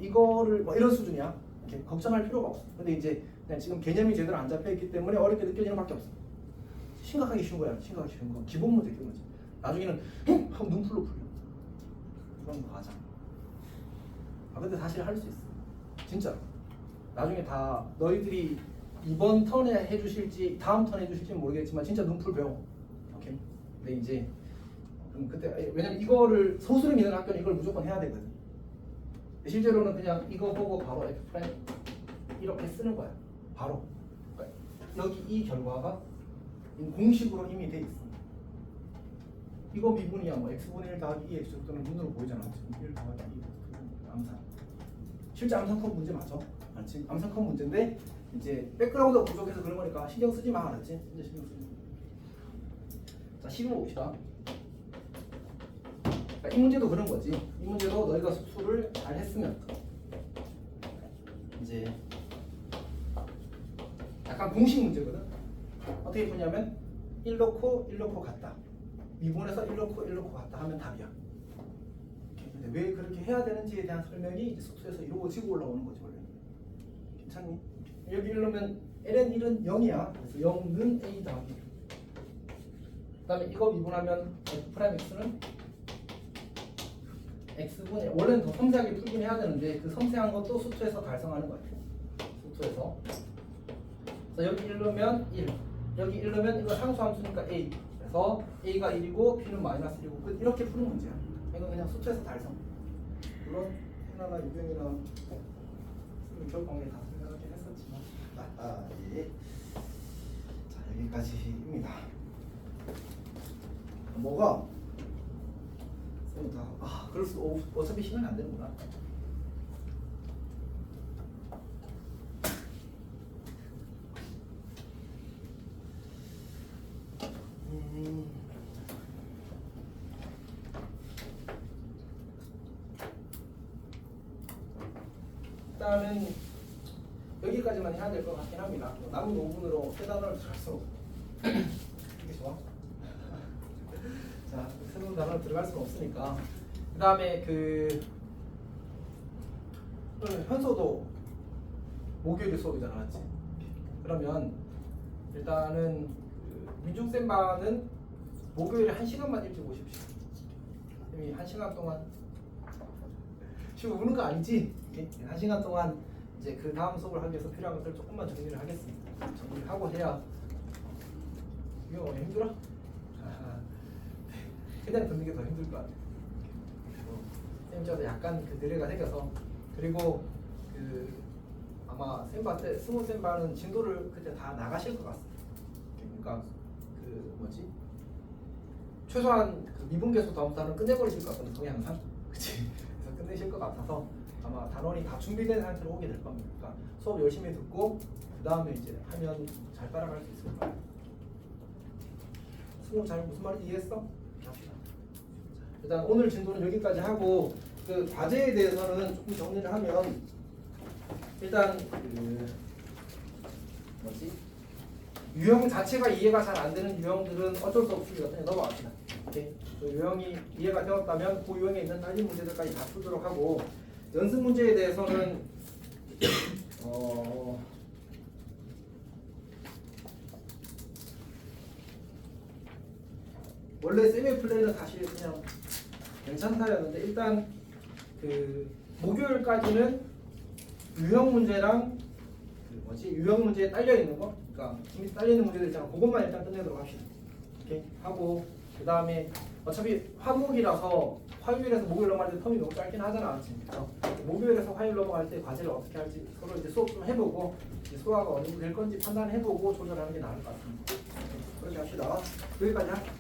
Speaker 2: 이거를 뭐 이런 수준이야. 이렇게 걱정할 필요가 없어. 근데 이제 그냥 지금 개념이 제대로 안 잡혀 있기 때문에 어렵게 느껴지는 밖에 없어. 심각하게 쉬운 거야. 심각하게 쉬운 거. 기본 문제. 나중에는 하고 눈풀로 풀려. 그런 거 하자. 아 근데 사실 할 수 있어. 진짜. 나중에 다 너희들이 이번 턴에 해주실지 다음 턴에 해주실지는 모르겠지만 진짜 눈풀 배워. 오케이. 근데 이제 그때 왜냐면 이거를 소수를 믿는 학교는 이걸 무조건 해야 되거든. 실제로는 그냥 이거 보고 바로 F 프라임 이렇게 쓰는 거야. 바로. 그러니까 여기 이 결과가 공식으로 이미 돼 있어. 이거 미분이야. 뭐 x분의 1 더하기 2x 정도는 눈으로 보이잖아. 지금 1 더하기 2 암산. 실제 암산컷 문제 맞아? 맞지? 암산컷 문제인데 이제 백그라운드가 부족해서 그런 거니까 신경 쓰지 마. 알았지? 이제 신경 쓰지 마. 자, 12번 봅시다. 이 문제도 그런 거지. 이 문제도 너희가 수술을 잘 했으면 이제 약간 공식 문제거든. 어떻게 푸냐면 1 넣고 1 넣고 같다. 미분해서 1 넣고 1 넣고 같다 하면 답이야. 근데 왜 그렇게 해야 되는지에 대한 설명이 이제 수술에서 이루어지고 올라오는 거지 원래. 괜찮니? 여기 1 넣으면 ln 1은 0이야. 그래서 0는 a 더하기. 그다음에 이거 미분하면 f 프라임 x는 x분의 원래는 더 섬세하게 풀긴 해야 되는데 그 섬세한 것도 수투에서 달성하는 거예요. 수투에서. 그래서 여기 1 넣으면 1, 여기 1 넣으면 이거 상수함수니까 a. 그래서 a가 1이고 b는 마이너스 1이고 이렇게 푸는 문제야. 이건 그냥 수투에서 달성. 물론 해나나 유경이나 교육 관계 다 설명하긴 했었지만 예. 자 여기까지입니다. 뭐가 그럴 수 어차피 시간이 안 되는구나. 일단은 여기까지만 해야 될 것 같긴 합니다. 남은 5분으로 세 단어를 들어갈 수 없고 이게 좋아? 자, 새로운 단어를 들어갈 수는 없으니까 그 다음에 현소도 목요일에 수업이잖아, 맞지? 그러면 일단은 민중센반은 목요일에 1시간만 일찍 오십시오. 선생님이 1시간 동안 지금 우는 거 아니지? 1시간 동안 이제 그 다음 수업을 하기 위해서 필요한 것들 조금만 정리를 하겠습니다. 정리를 하고 해야 이거 힘들어? 그냥 듣는 게 더 힘들 것 같아요. 선생님 저도 약간 느레가 생겨서 그리고 아마 센바 때 스무 센바는 진도를 그때 다 나가실 것 같습니다. 그러니까 최소한 미분계수 다음 단은 끝내버리실 것 같거든요. 성향상 그치? 그래서 끝내실 것 같아서 아마 단원이 다 준비된 상태로 오게 될 겁니다. 그러니까 수업 열심히 듣고 그 다음에 이제 하면 잘 따라갈 수 있을 거예요. 승우 잘 무슨 말인지 이해했어? 갑시다. 일단 오늘 진도는 여기까지 하고 과제에 대해서는 조금 정리를 하면 일단 유형 자체가 이해가 잘 안 되는 유형들은 어쩔 수 없습니다. 그냥 넘어갑시다. 오케이? 유형이 이해가 되었다면 그 유형에 있는 딸린 문제들까지 다 풀도록 하고 연습 문제에 대해서는 원래 세미 플레이는 사실 그냥 괜찮다였는데 일단 목요일까지는 유형 문제랑 유형 문제에 딸려 있는 거, 그러니까 이미 딸려 있는 문제들 있잖아. 그것만 일단 끝내도록 합시다. 이렇게 하고 그 다음에 어차피 화목이라서 화요일에서 목요일 넘어갈 때 텀이 너무 짧긴 하잖아, 아침. 목요일에서 화요일 넘어갈 때 과제를 어떻게 할지 서로 이제 수업 좀 해보고 이제 소화가 어느 정도 될 건지 판단해보고 조절하는 게 나을 것 같습니다. 그렇게 합시다. 여기까지 할게요.